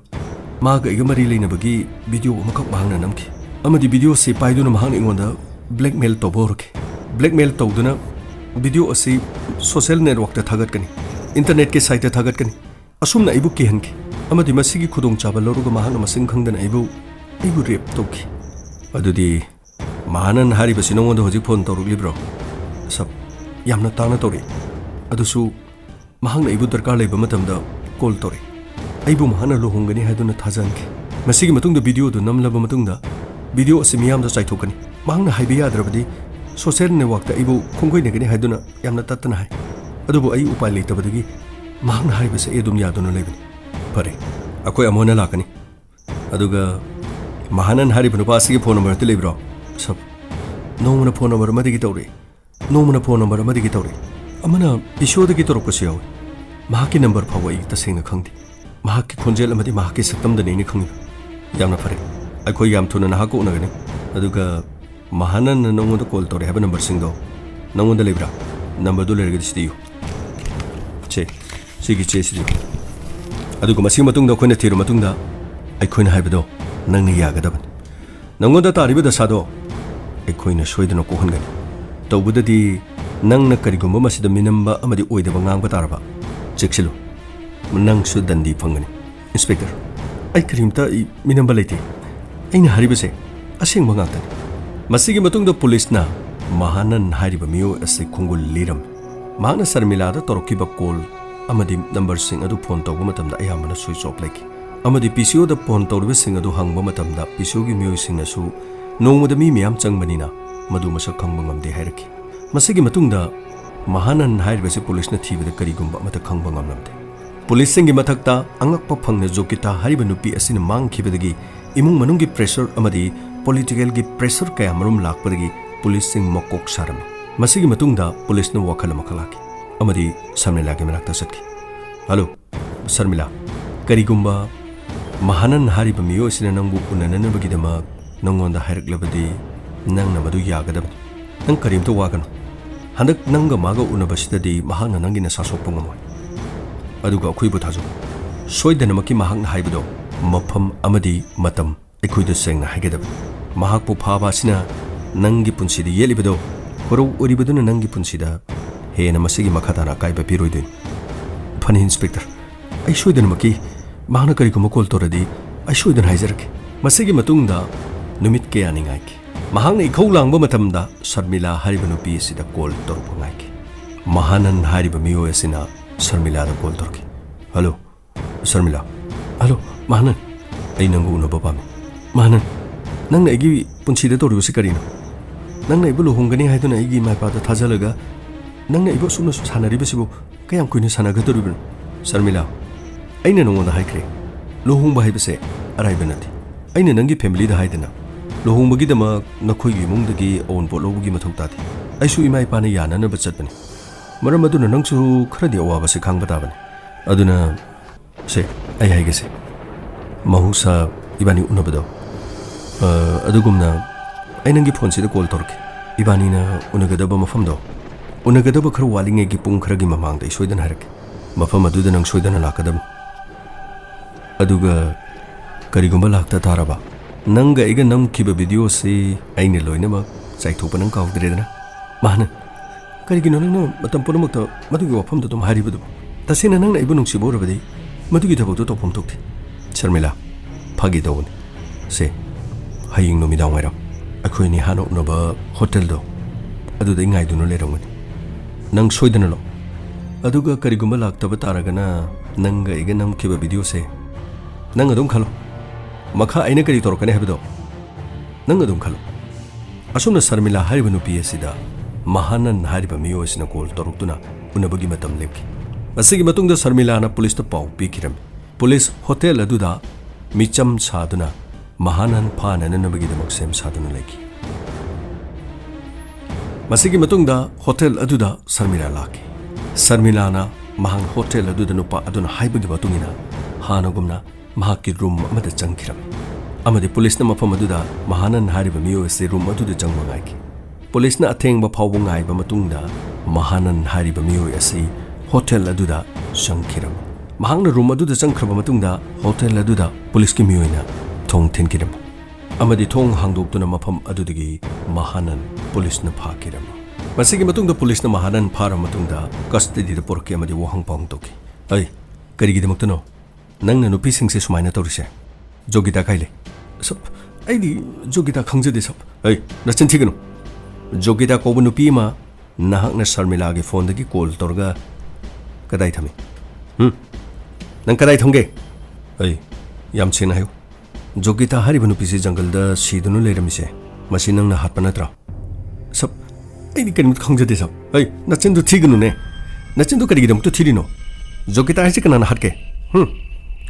ꯃꯥꯒ ꯑꯩꯒ ꯃꯔꯤ ꯂꯩꯅꯕꯒꯤ ꯚꯤꯗꯤꯑꯣ ꯑꯃꯈꯛ ꯃꯍꯥꯛꯅ ꯅꯝꯈꯤ ꯑꯃꯗꯤ ꯚꯤꯗꯤꯑꯣꯁꯤ ꯄꯥꯏꯗꯨꯅ ꯃꯍꯥꯛꯅ ꯑꯩꯉꯣꯟꯗ ꯕ꯭ꯂꯦꯛꯃꯦꯜ ꯇꯧꯕ ꯍꯧꯔꯛꯈꯤ ꯕ꯭ꯂꯦꯛꯃꯦꯜ ꯇꯧꯗꯨꯅ ꯚꯤꯗꯤꯑꯣ ꯑꯁꯤ ꯁꯣꯁꯤꯌꯦꯜ ꯅꯦꯠꯋꯥꯔꯛꯇ ꯊꯥꯒꯠꯀꯅꯤ ꯏꯟꯇꯔꯅꯦꯠꯀꯤ ꯁꯥꯏꯠꯇ ꯊꯥꯒꯠꯀꯅꯤ ꯑꯁꯨꯝꯅ ꯑꯩꯕꯨ ꯀꯤꯍꯟꯈꯤ ꯑꯃꯗꯤ ꯃꯁꯤꯒꯤ ꯈꯨꯗꯣꯡꯆꯥꯕ ꯂꯧꯔꯒ ꯃꯍꯥꯛꯅ ꯃꯁꯤꯡ ꯈꯪꯗꯅ ꯑꯩꯕꯨ ꯔꯦꯞ ꯇꯧꯈꯤ ꯑꯗꯨꯗꯤ ꯃꯍꯥꯅꯟ ꯍꯥꯏꯔꯤꯕꯁꯤ ꯅꯉꯣꯟꯗ ꯍꯧꯖꯤꯛ ꯐꯣꯟ ꯇꯧꯔꯛꯂꯤꯕ꯭ꯔꯣ ꯑꯁ ꯌꯥꯝꯅ ꯇꯥꯡꯅ ꯇꯧꯔꯛꯏ ꯑꯗꯨꯁꯨ ꯃꯍꯥꯛꯅ ꯑꯩꯕꯨ ꯗꯔꯀꯥꯔ ꯂꯩꯕ ꯃꯇꯝꯗ ꯀꯣꯜ ꯇꯧꯔꯛꯏ ꯑꯩꯕꯨ ꯃꯍꯥꯛꯅ ꯂꯨꯍꯣꯡꯒꯅꯤ ꯍꯥꯏꯗꯨꯅ ꯊꯥꯖꯍꯟꯈꯤ ꯃꯁꯤꯒꯤ ꯃꯇꯨꯡꯗ ꯚꯤꯗꯤꯑꯣꯗꯨ ꯅꯝꯂꯕ ꯃꯇꯨꯡꯗ ꯚꯤꯗꯤꯑꯣ ꯑꯁꯤ ꯃꯤꯌꯥꯝꯗ ꯆꯥꯏꯊꯣꯛꯀꯅꯤ ꯃꯍꯥꯛꯅ ꯍꯥꯏꯕ ꯌꯥꯗ꯭ꯔꯕꯗꯤ ꯁꯣꯁꯤꯌꯦꯜ ꯅꯦꯠꯋꯥꯔꯛꯇ ꯑꯩꯕꯨ ꯈꯣꯡꯒꯣꯏꯅꯒꯅꯤ ꯍꯥꯏꯗꯨꯅ ꯌꯥꯝꯅ ꯇꯠꯇꯅ ꯍꯥꯏ ꯑꯗꯨꯕꯨ ꯑꯩ ꯎꯄꯥꯏ ꯂꯩꯇꯕꯗꯒꯤ ꯃꯍꯥꯛꯅ ꯍꯥꯏꯕꯁꯦ ꯑꯩ ꯑꯗꯨꯝ ꯌꯥꯗꯨꯅ ꯂꯩꯕꯅꯤ ꯐꯔꯦ ꯑꯩꯈꯣꯏ ꯑꯃꯨꯛ ꯍꯟꯅ ꯂꯥꯛꯀꯅꯤ ꯑꯗꯨꯒ ꯃꯍꯥꯅꯟ ꯍꯥꯏꯔꯤꯕ ꯅꯨꯄꯥ ꯑꯁꯤꯒꯤ ꯐꯣꯟ ꯅꯝꯕꯔꯗꯤ ꯂꯩꯕ꯭ꯔꯣ ꯁꯕ ꯅꯣꯡꯃꯅ ꯐꯣꯟ ꯅꯝꯕꯔ ꯑꯃꯗꯒꯤ ꯇꯧꯔꯛꯏ ꯅꯣꯡꯃꯅ ꯐꯣꯟ ꯅꯝꯕꯔ ꯑꯃꯗꯒꯤ ꯇꯧꯔꯛꯏ ꯑꯃꯅ ꯄꯤꯁꯣꯗꯒꯤ ꯇꯧꯔꯛꯄꯁꯨ ꯌꯥꯎꯏ ꯃꯍꯥꯛꯀꯤ ꯅꯝꯕꯔ ꯐꯥꯎꯕ ꯑꯩ ꯇꯁꯦꯡꯅ ꯈꯪꯗꯦ ꯃꯍꯥꯛꯀꯤ ꯈꯣꯟꯖꯦꯜ ꯑꯃꯗꯤ ꯃꯍꯥꯛꯀꯤ ꯁꯛꯇꯝꯗꯅꯤ ꯑꯩꯅ ꯈꯪꯉꯤꯕ ꯌꯥꯝꯅ ꯐꯔꯦ ꯑꯩꯈꯣꯏ ꯌꯥꯝ ꯊꯨꯅ ꯅꯍꯥꯛꯀ ꯎꯅꯒꯅꯤ ꯑꯗꯨꯒ ꯃꯍꯥꯅꯟꯅ ꯅꯉꯣꯟꯗ ꯀꯣꯜ ꯇꯧꯔꯦ ꯍꯥꯏꯕ ꯅꯝꯕꯔꯁꯤꯡꯗꯣ ꯅꯉꯣꯟꯗ ꯂꯩꯕ꯭ꯔꯥ ꯅꯝꯕꯔꯗꯨ ꯂꯩꯔꯒꯗꯤ ꯁꯤꯗ ꯏꯌꯨ ꯁꯤꯒꯤ ꯆꯦꯁꯤꯗ ꯑꯗꯨꯒ ꯃꯁꯤꯒꯤ ꯃꯇꯨꯡꯗ ꯑꯩꯈꯣꯏꯅ ꯊꯤꯔꯕ ꯃꯇꯨꯡꯗ ꯑꯩꯈꯣꯏꯅ ꯍꯥꯏꯕꯗꯣ ꯅꯪꯅ ꯌꯥꯒꯗꯕꯅꯤ ꯅꯉꯣꯟꯗ ꯇꯥꯔꯤꯕ ꯗꯁꯥꯗꯣ ꯑꯩꯈꯣꯏꯅ ꯁꯣꯏꯗꯅ ꯀꯣꯛꯍꯟꯒꯅꯤ ꯇꯧꯕꯗꯗꯤ ꯅꯪꯅ ꯀꯔꯤꯒꯨꯝꯕ ꯃꯁꯤꯗ ꯃꯤꯅꯝꯕ ꯑꯃꯗꯤ ꯑꯣꯏꯗꯕ ꯉꯥꯡꯕ ꯇꯥꯔꯕ ꯆꯦꯛꯁꯤꯜꯂꯨ ꯅꯪꯁꯨ ꯗꯟꯗꯤ ꯐꯪꯒꯅꯤ ꯏꯟꯁꯄꯦꯛꯇꯔ ꯑꯩ ꯀꯔꯤꯝꯇ ꯃꯤꯅꯝꯕ ꯂꯩꯇꯦ ꯑꯩꯅ ꯍꯥꯏꯔꯤꯕꯁꯦ ꯑꯁꯦꯡꯕ ꯉꯥꯛꯇꯅꯤ ꯃꯁꯤꯒꯤ ꯃꯇꯨꯡꯗ ꯄꯨꯂꯤꯁꯅ ꯃꯍꯥꯅꯟ ꯍꯥꯏꯔꯤꯕ ꯃꯤꯑꯣꯏ ꯑꯁꯤ ꯈꯣꯡꯒꯨꯜ ꯂꯤꯔꯝꯃꯤ ꯃꯍꯥꯛꯅ ꯁꯔꯃꯤꯂꯥꯗ ꯇꯧꯔꯛꯈꯤꯕ ꯀꯣꯜ ꯑꯃꯗꯤ ꯅꯝꯕꯔꯁꯤꯡ ꯑꯗꯨ ꯐꯣꯟ ꯇꯧꯕ ꯃꯇꯝꯗ ꯑꯌꯥꯝꯕꯅ ꯁ꯭ꯋꯤꯆ ꯑꯣꯐ ꯂꯩꯈꯤ ꯑꯃꯗꯤ ꯄꯤꯁꯤꯑꯣꯗ ꯐꯣꯟ ꯇꯧꯔꯤꯕꯁꯤꯡ ꯑꯗꯨ ꯍꯪꯕ ꯃꯇꯝꯗ ꯄꯤꯁꯤꯑꯣꯒꯤ ꯃꯤꯑꯣꯏꯁꯤꯡꯅꯁꯨ ꯅꯣꯡꯃꯗ ꯃꯤ ꯃꯌꯥꯝ ꯆꯪꯕꯅꯤꯅ ꯃꯗꯨ ꯃꯁꯛ ꯈꯪꯕ ꯉꯝꯗꯦ ꯍꯥꯏꯔꯛꯈꯤ ꯃꯁꯤꯒꯤ ꯃꯇꯨꯡꯗ ꯃꯍꯥꯅꯟ ꯍꯥꯏꯔꯤꯕꯁꯤ ꯄꯨꯂꯤꯁꯅ ꯊꯤꯕꯗ ꯀꯔꯤꯒꯨꯝꯕ ꯑꯃꯠꯇ ꯈꯪꯕ ꯉꯝꯂꯝꯗꯦ ꯄꯨꯂꯤꯁꯁꯤꯡꯒꯤ ꯃꯊꯛꯇ ꯑꯉꯛꯄ ꯐꯪꯅ ꯖꯣꯒꯤꯇꯥ ꯍꯥꯏꯔꯤꯕ ꯅꯨꯄꯤ ꯑꯁꯤꯅ ꯃꯥꯡꯈꯤꯕꯗꯒꯤ ꯏꯃꯨꯡ ꯃꯅꯨꯡꯒꯤ ꯄ꯭ꯔꯦꯁꯔ ꯑꯃꯗꯤ ꯄꯣꯂꯤꯇꯤꯀꯦꯜꯒꯤ ꯄ꯭ꯔꯦꯁꯔ ꯀꯌꯥ ꯃꯔꯨꯝ ꯂꯥꯛꯄꯗꯒꯤ ꯄꯨꯂꯤꯁꯁꯤꯡ ꯃꯀꯣꯛ ꯁꯥꯔꯝꯃꯤ ꯃꯁꯤꯒꯤ ꯃꯇꯨꯡꯗ ꯄꯨꯂꯤꯁꯅ ꯋꯥꯈꯜ ꯑꯃꯈꯛ ꯂꯥꯛꯈꯤ ꯑꯃꯗꯤ ꯁꯔꯃꯤꯂꯥꯒꯤ ꯃꯅꯥꯛꯇ ꯆꯠꯈꯤ ꯍꯜꯂꯣ ꯁꯔꯃꯤꯂꯥ ꯀꯔꯤꯒꯨꯝꯕ ꯃꯍꯥꯅꯟ ꯍꯥꯏꯔꯤꯕ ꯃꯤꯑꯣꯏꯁꯤꯅ ꯅꯪꯕꯨ ꯎꯅꯅꯅꯕꯒꯤꯗꯃꯛ ꯅꯪꯉꯣꯟꯗ ꯍꯥꯏꯔꯛꯂꯕꯗꯤ ꯅꯪꯅ ꯃꯗꯨ ꯌꯥꯒꯗꯕꯅꯤ ꯅꯪ ꯀꯔꯤꯝꯇ ꯋꯥꯒꯅꯨ ꯍꯟꯗꯛ ꯅꯪꯒ ꯃꯥꯒ ꯎꯅꯕꯁꯤꯗꯗꯤ ꯃꯍꯥꯛꯅ ꯅꯪꯒꯤ ꯅꯁꯥ ꯁꯣꯛꯄ ꯉꯝꯃꯣꯏ ꯑꯗꯨꯒ ꯑꯩꯈꯣꯏꯕꯨ ꯊꯥꯖꯧ ꯁꯣꯏꯗꯅꯃꯛꯀꯤ ꯃꯍꯥꯛꯅ ꯍꯥꯏꯕꯗꯣ ꯃꯐꯝ ꯑꯃꯗꯤ ꯃꯇꯝ ꯑꯩꯈꯣꯏꯗ ꯁꯦꯡꯅ ꯍꯥꯏꯒꯗꯕꯅꯤ ꯃꯍꯥꯛꯄꯨ ꯐꯥꯕ ꯑꯁꯤꯅ ꯅꯪꯒꯤ ꯄꯨꯟꯁꯤꯗ ꯌꯦꯠꯂꯤꯕꯗꯣ ꯍꯣꯔꯧ ꯑꯣꯏꯔꯤꯕꯗꯨꯅ ꯅꯪꯒꯤ ꯄꯨꯟꯁꯤꯗ ꯍꯦꯟꯅ ꯃꯁꯤꯒꯤ ꯃꯈꯥ ꯇꯥꯅ ꯑꯀꯥꯏꯕ ꯄꯤꯔꯣꯏꯗꯣꯏꯅꯤ ꯐꯅꯤ ꯏꯟꯁꯄꯦꯛꯇꯔ ꯑꯩ ꯁꯣꯏꯗꯅꯃꯛꯀꯤ ꯃꯍꯥꯛꯅ ꯀꯔꯤꯒꯨꯝꯕ ꯀꯣꯜ ꯇꯧꯔꯗꯤ ꯑꯩ ꯁꯣꯏꯗꯅ ꯍꯥꯏꯖꯔꯛꯀꯦ ꯃꯁꯤꯒꯤ ꯃꯇꯨꯡꯗ ꯅꯨꯃꯤꯠ ꯀꯌꯥꯅꯤ ꯉꯥꯏꯈꯤ ꯃꯍꯥꯛꯅ ꯏꯈꯧ ꯂꯥꯡꯕ ꯃꯇꯝꯗ ꯁꯔꯃꯤꯂꯥ ꯍꯥꯏꯔꯤꯕ ꯅꯨꯄꯤ ꯑꯁꯤꯗ ꯀꯣꯜ ꯇꯧꯔꯛꯄ ꯉꯥꯏꯈꯤ ꯃꯍꯥꯅꯟ ꯍꯥꯏꯔꯤꯕ ꯃꯤꯑꯣꯏ ꯑꯁꯤꯅ ꯁꯔꯃꯤꯂꯥꯗ ꯀꯣꯜ ꯇꯧꯔꯛꯈꯤ ꯍꯜꯂꯣ ꯁꯔꯃꯤꯂꯥ ꯍꯜꯂꯣ ꯃꯍꯥꯅꯟ ꯑꯩ ꯅꯪꯕꯨ ꯎꯅꯕ ꯄꯥꯝꯃꯤ ꯃꯍꯥꯅꯟ ꯅꯪꯅ ꯑꯩꯒꯤ ꯄꯨꯟꯁꯤꯗ ꯇꯧꯔꯤꯕꯁꯤ ꯀꯔꯤꯅꯣ ꯅꯪꯅ ꯑꯩꯕꯨ ꯂꯨꯍꯣꯡꯒꯅꯤ ꯍꯥꯏꯗꯨꯅ ꯑꯩꯒꯤ ꯏꯃꯥ-ꯏꯄꯥꯗ ꯊꯥꯖꯜꯂꯒ ꯅꯪꯅ ꯑꯩꯕꯨ ꯑꯁꯨꯝꯅꯁꯨ ꯁꯥꯟꯅꯔꯤꯕꯁꯤꯕꯨ ꯀꯌꯥꯝ ꯀꯨꯏꯅ ꯁꯥꯟꯅꯒꯗꯧꯔꯤꯕꯅꯣ ꯁꯔꯃꯤꯂꯥ ꯑꯩꯅ ꯅꯉꯣꯟꯗ ꯍꯥꯏꯈ꯭ꯔꯦ ꯂꯨꯍꯣꯡꯕ ꯍꯥꯏꯕꯁꯦ ꯑꯔꯥꯏꯕ ꯅꯠꯇꯦ ꯑꯩꯅ ꯅꯪꯒꯤ ꯐꯦꯃꯤꯂꯤꯗ ꯍꯥꯏꯗꯅ ꯂꯨꯍꯣꯡꯕꯒꯤꯗꯃꯛ ꯅꯈꯣꯏꯒꯤ ꯏꯃꯨꯡꯗꯒꯤ ꯑꯑꯣꯟꯄꯣꯠ ꯂꯧꯕꯒꯤ ꯃꯊꯧ ꯇꯥꯗꯦ ꯑꯩꯁꯨ ꯏꯃꯥ-ꯏꯄꯥꯅ ꯌꯥꯅꯅꯕ ꯆꯠꯄꯅꯤ ꯃꯔꯝ ꯑꯗꯨꯅ ꯅꯪꯁꯨ ꯈꯔꯗꯤ ꯑꯋꯥꯕꯁꯤ ꯈꯥꯡꯕ ꯇꯥꯕꯅꯤ ꯑꯗꯨꯅ ꯁꯦ ꯑꯩ ꯍꯥꯏꯒꯦꯁꯦ ꯃꯍꯧꯁꯥ ꯏꯕꯥꯅꯤ ꯎꯅꯕꯗꯣ ꯑꯗꯨꯒꯨꯝꯅ ꯑꯩ ꯅꯪꯒꯤ ꯐꯣꯟꯁꯤꯗ ꯀꯣꯜ ꯇꯧꯔꯛꯀꯦ ꯏꯕꯥꯅꯤꯅ ꯎꯅꯒꯗꯕ ꯃꯐꯝꯗꯣ ꯎꯅꯒꯗꯕ ꯈꯔ ꯋꯥꯠꯂꯤꯉꯩꯒꯤ ꯄꯨꯡ ꯈꯔꯒꯤ ꯃꯃꯥꯡꯗ ꯑꯩ ꯁꯣꯏꯗꯅ ꯍꯥꯏꯔꯛꯀꯦ ꯃꯐꯝ ꯑꯗꯨꯗ ꯅꯪ ꯁꯣꯏꯗꯅ ꯂꯥꯛꯀꯗꯕꯅꯤ ꯑꯗꯨꯒ ꯀꯔꯤꯒꯨꯝꯕ ꯂꯥꯛꯇ ꯇꯥꯔꯕ ꯅꯪꯒ ꯑꯩꯒ ꯅꯝꯈꯤꯕ ꯚꯤꯗꯤꯑꯣꯁꯤ ꯑꯩꯅ ꯂꯣꯏꯅꯃꯛ ꯆꯥꯏꯊꯣꯛꯄ ꯅꯪ ꯀꯥꯎꯗ꯭ꯔꯦꯗꯅ ꯃꯍꯥꯅꯟ ꯀꯔꯤꯒꯤꯅꯣ ꯅꯪꯅ ꯃꯇꯝ ꯄꯨꯝꯅꯃꯛꯇ ꯃꯗꯨꯒꯤ ꯋꯥꯐꯝꯗꯨ ꯑꯗꯨꯝ ꯍꯥꯏꯔꯤꯕꯗꯨ ꯇꯁꯦꯡꯅ ꯅꯪꯅ ꯑꯩꯕꯨ ꯅꯨꯡꯁꯤꯕ ꯑꯣꯏꯔꯕꯗꯤ ꯃꯗꯨꯒꯤ ꯊꯕꯛꯇꯨ ꯇꯧꯐꯝ ꯊꯣꯛꯇꯦ ꯁꯔꯃꯤꯂꯥ ꯐꯥꯒꯤ ꯇꯧꯕꯅꯤ ꯁꯦ ꯍꯌꯦꯡ ꯅꯨꯃꯤꯗꯥꯡ ꯋꯥꯏꯔꯝ ꯑꯩꯈꯣꯏꯅꯤ ꯍꯥꯟꯅ ꯎꯅꯕ ꯍꯣꯇꯦꯜꯗꯣ ꯑꯗꯨꯗ ꯑꯩ ꯉꯥꯏꯗꯨꯅ ꯂꯩꯔꯝꯒꯅꯤ ꯅꯪ ꯁꯣꯏꯗꯅ ꯂꯥꯛꯑꯣ ꯑꯗꯨꯒ ꯀꯔꯤꯒꯨꯝꯕ ꯂꯥꯛꯇꯕ ꯇꯥꯔꯒꯅ ꯅꯪꯒ ꯑꯩꯒ ꯅꯝꯈꯤꯕ ꯚꯤꯗꯤꯑꯣꯁꯦ ꯅꯪ ꯑꯗꯨꯝ ꯈꯜꯂꯣ ꯃꯈꯥ ꯑꯩꯅ ꯀꯔꯤ ꯇꯧꯔꯛꯀꯅꯤ ꯍꯥꯏꯕꯗꯣ ꯅꯪ ꯑꯗꯨम ꯈꯜꯂꯣ ꯑꯁꯨꯝꯅ ꯁꯔꯃꯤꯂꯥ ꯍꯥꯏꯔꯤꯕ ꯅꯨꯄꯤ ꯑꯁꯤꯗ ꯃꯍꯥꯅꯟ ꯍꯥꯏꯔꯤꯕ ꯃꯤꯑꯣꯏ ꯑꯁꯤꯅ ꯀꯣꯜ ꯇꯧꯔꯛꯇꯨꯅ ꯎꯅꯕꯒꯤ ꯃꯇꯝ ꯂꯦꯞꯈꯤ ꯃꯁꯤꯒꯤ ꯃꯇꯨꯡꯗ ꯁꯔꯃꯤꯂꯥꯅ ꯄꯨꯂꯤꯁꯇ ꯄꯥꯎ ꯄꯤꯈꯤꯔꯝꯃꯤ ꯄꯨꯂꯤꯁ ꯍꯣꯇꯦꯜ ꯑꯗꯨꯗ ꯃꯤꯆꯝ ꯁꯥꯗꯨꯅ ꯃꯍꯥꯅꯟ ꯐꯥꯅꯅꯕꯒꯤꯗꯃꯛ ꯁꯦꯝ ꯁꯥꯗꯨꯅ ꯂꯩꯈꯤ ꯃꯁꯤꯒꯤ ꯃꯇꯨꯡꯗ ꯍꯣꯇꯦꯜ ꯑꯗꯨꯗ ꯁꯔꯃꯤꯂꯥ ꯂꯥꯛꯈꯤ ꯁꯔꯃꯤꯂꯥꯅ ꯃꯍꯥꯛ ꯍꯣꯇꯦꯜ ꯑꯗꯨꯗ ꯅꯨꯄꯥ ꯑꯗꯨꯅ ꯍꯥꯏꯕꯒꯤ ꯃꯇꯨꯡꯏꯟꯅ ꯍꯥꯟꯅꯒꯨꯝꯅ ꯃꯍꯥꯛꯀꯤ ꯔꯨꯝ ꯑꯃꯗ ꯆꯪꯈꯤꯔꯝꯃꯤ ꯑꯃꯗꯤ ꯄꯨꯂꯤꯁꯅ ꯃꯐꯝ ꯑꯗꯨꯗ ꯃꯍꯥꯅꯟ ꯍꯥꯏꯔꯤꯕ ꯃꯤꯑꯣꯏ ꯑꯁꯤ ꯔꯨꯝ ꯑꯗꯨꯗ ꯆꯪꯕ ꯉꯥꯏꯈꯤ ꯄꯨꯂꯤꯁꯅ ꯑꯊꯦꯡꯕ ꯐꯥꯎꯕ ꯉꯥꯏꯕ ꯃꯇꯨꯡꯗ ꯃꯍꯥꯅꯟ ꯍꯥꯏꯔꯤꯕ ꯃꯤꯑꯣꯏ ꯑꯁꯤ ꯍꯣꯇꯦꯜ ꯑꯗꯨꯗ ꯆꯪꯈꯤꯔꯝꯃꯤ ꯃꯍꯥꯛꯅ ꯔꯨꯝ ꯑꯗꯨꯗ ꯆꯪꯈ꯭ꯔꯕ ꯃꯇꯨꯡꯗ ꯍꯣꯇꯦꯜ ꯑꯗꯨꯗ ꯄꯨꯂꯤꯁꯀꯤ ꯃꯤꯑꯣꯏꯅ ꯊꯣꯡ ꯊꯤꯟꯈꯤꯔꯝꯃꯤ ꯑꯃꯗꯤ ꯊꯣꯡ ꯍꯥꯡꯗꯣꯛꯇꯨꯅ ꯃꯐꯝ ꯑꯗꯨꯗꯒꯤ ꯃꯍꯥꯅꯟ ꯄꯨꯂꯤꯁꯅ ꯐꯥꯈꯤꯔꯝꯃꯤ ꯃꯁꯤꯒꯤ ꯃꯇꯨꯡꯗ ꯄꯨꯂꯤꯁꯅ ꯃꯍꯥꯅꯟ ꯐꯥꯔꯕ ꯃꯇꯨꯡꯗ ꯀꯁꯇꯗꯤꯗ ꯄꯨꯔꯛꯈꯤ ꯑꯃꯗꯤ ꯋꯥꯍꯪ ꯄꯥꯎꯍꯪ ꯇꯧꯈꯤ ꯑꯩ ꯀꯔꯤꯒꯤꯗꯃꯛꯇꯅꯣ ꯅꯪꯅ ꯅꯨꯄꯤꯁꯤꯡꯁꯦ ꯁꯨꯃꯥꯏꯅ ꯇꯧꯔꯤꯁꯦ ꯖꯣꯒꯤꯇꯥ ꯀꯥꯏ ꯂꯩ ꯁꯞ ꯑꯩꯗꯤ ꯖꯣꯒꯤꯇꯥ ꯈꯪꯖꯗꯦ ꯁꯞ ꯑꯩ ꯅꯆꯤꯟ ꯊꯤꯒꯅꯨ ꯖꯣꯒꯤꯇꯥ ꯀꯧꯕ ꯅꯨꯄꯤ ꯑꯃ ꯅꯍꯥꯛꯅ ꯁꯔꯃꯤꯂꯥꯒꯤ ꯐꯣꯟꯗꯒꯤ ꯀꯣꯜ ꯇꯧꯔꯒ ꯀꯗꯥꯏ ꯊꯝꯃꯤ ꯅꯪ ꯀꯗꯥꯏ ꯊꯝꯒꯦ ꯑꯩ ꯌꯥꯝ ꯁꯦꯡꯅ ꯍꯥꯏꯌꯨ ꯖꯣꯒꯤꯇꯥ ꯍꯥꯏꯔꯤꯕ ꯅꯨꯄꯤꯁꯤ ꯖꯪꯒꯜꯗ ꯁꯤꯗꯨꯅ ꯂꯩꯔꯝꯃꯤꯁꯦ ꯃꯁꯤ ꯅꯪꯅ ꯍꯥꯠꯄ ꯅꯠꯇ꯭ꯔꯥ ꯁꯞ ꯑꯩꯗꯤ ꯀꯔꯤꯝꯇ ꯈꯪꯖꯗꯦ ꯁꯞ ꯑꯩ ꯅꯆꯤꯟꯗꯨ ꯊꯤꯒꯅꯨꯅꯦ ꯅꯆꯤꯟꯗꯨ ꯀꯔꯤꯒꯤꯗꯃꯛꯇ ꯊꯤꯔꯤꯅꯣ ꯖꯣꯒꯤꯇꯥ ꯍꯥꯏꯁꯤ ꯀꯅꯥꯅ ꯍꯥꯠꯀꯦ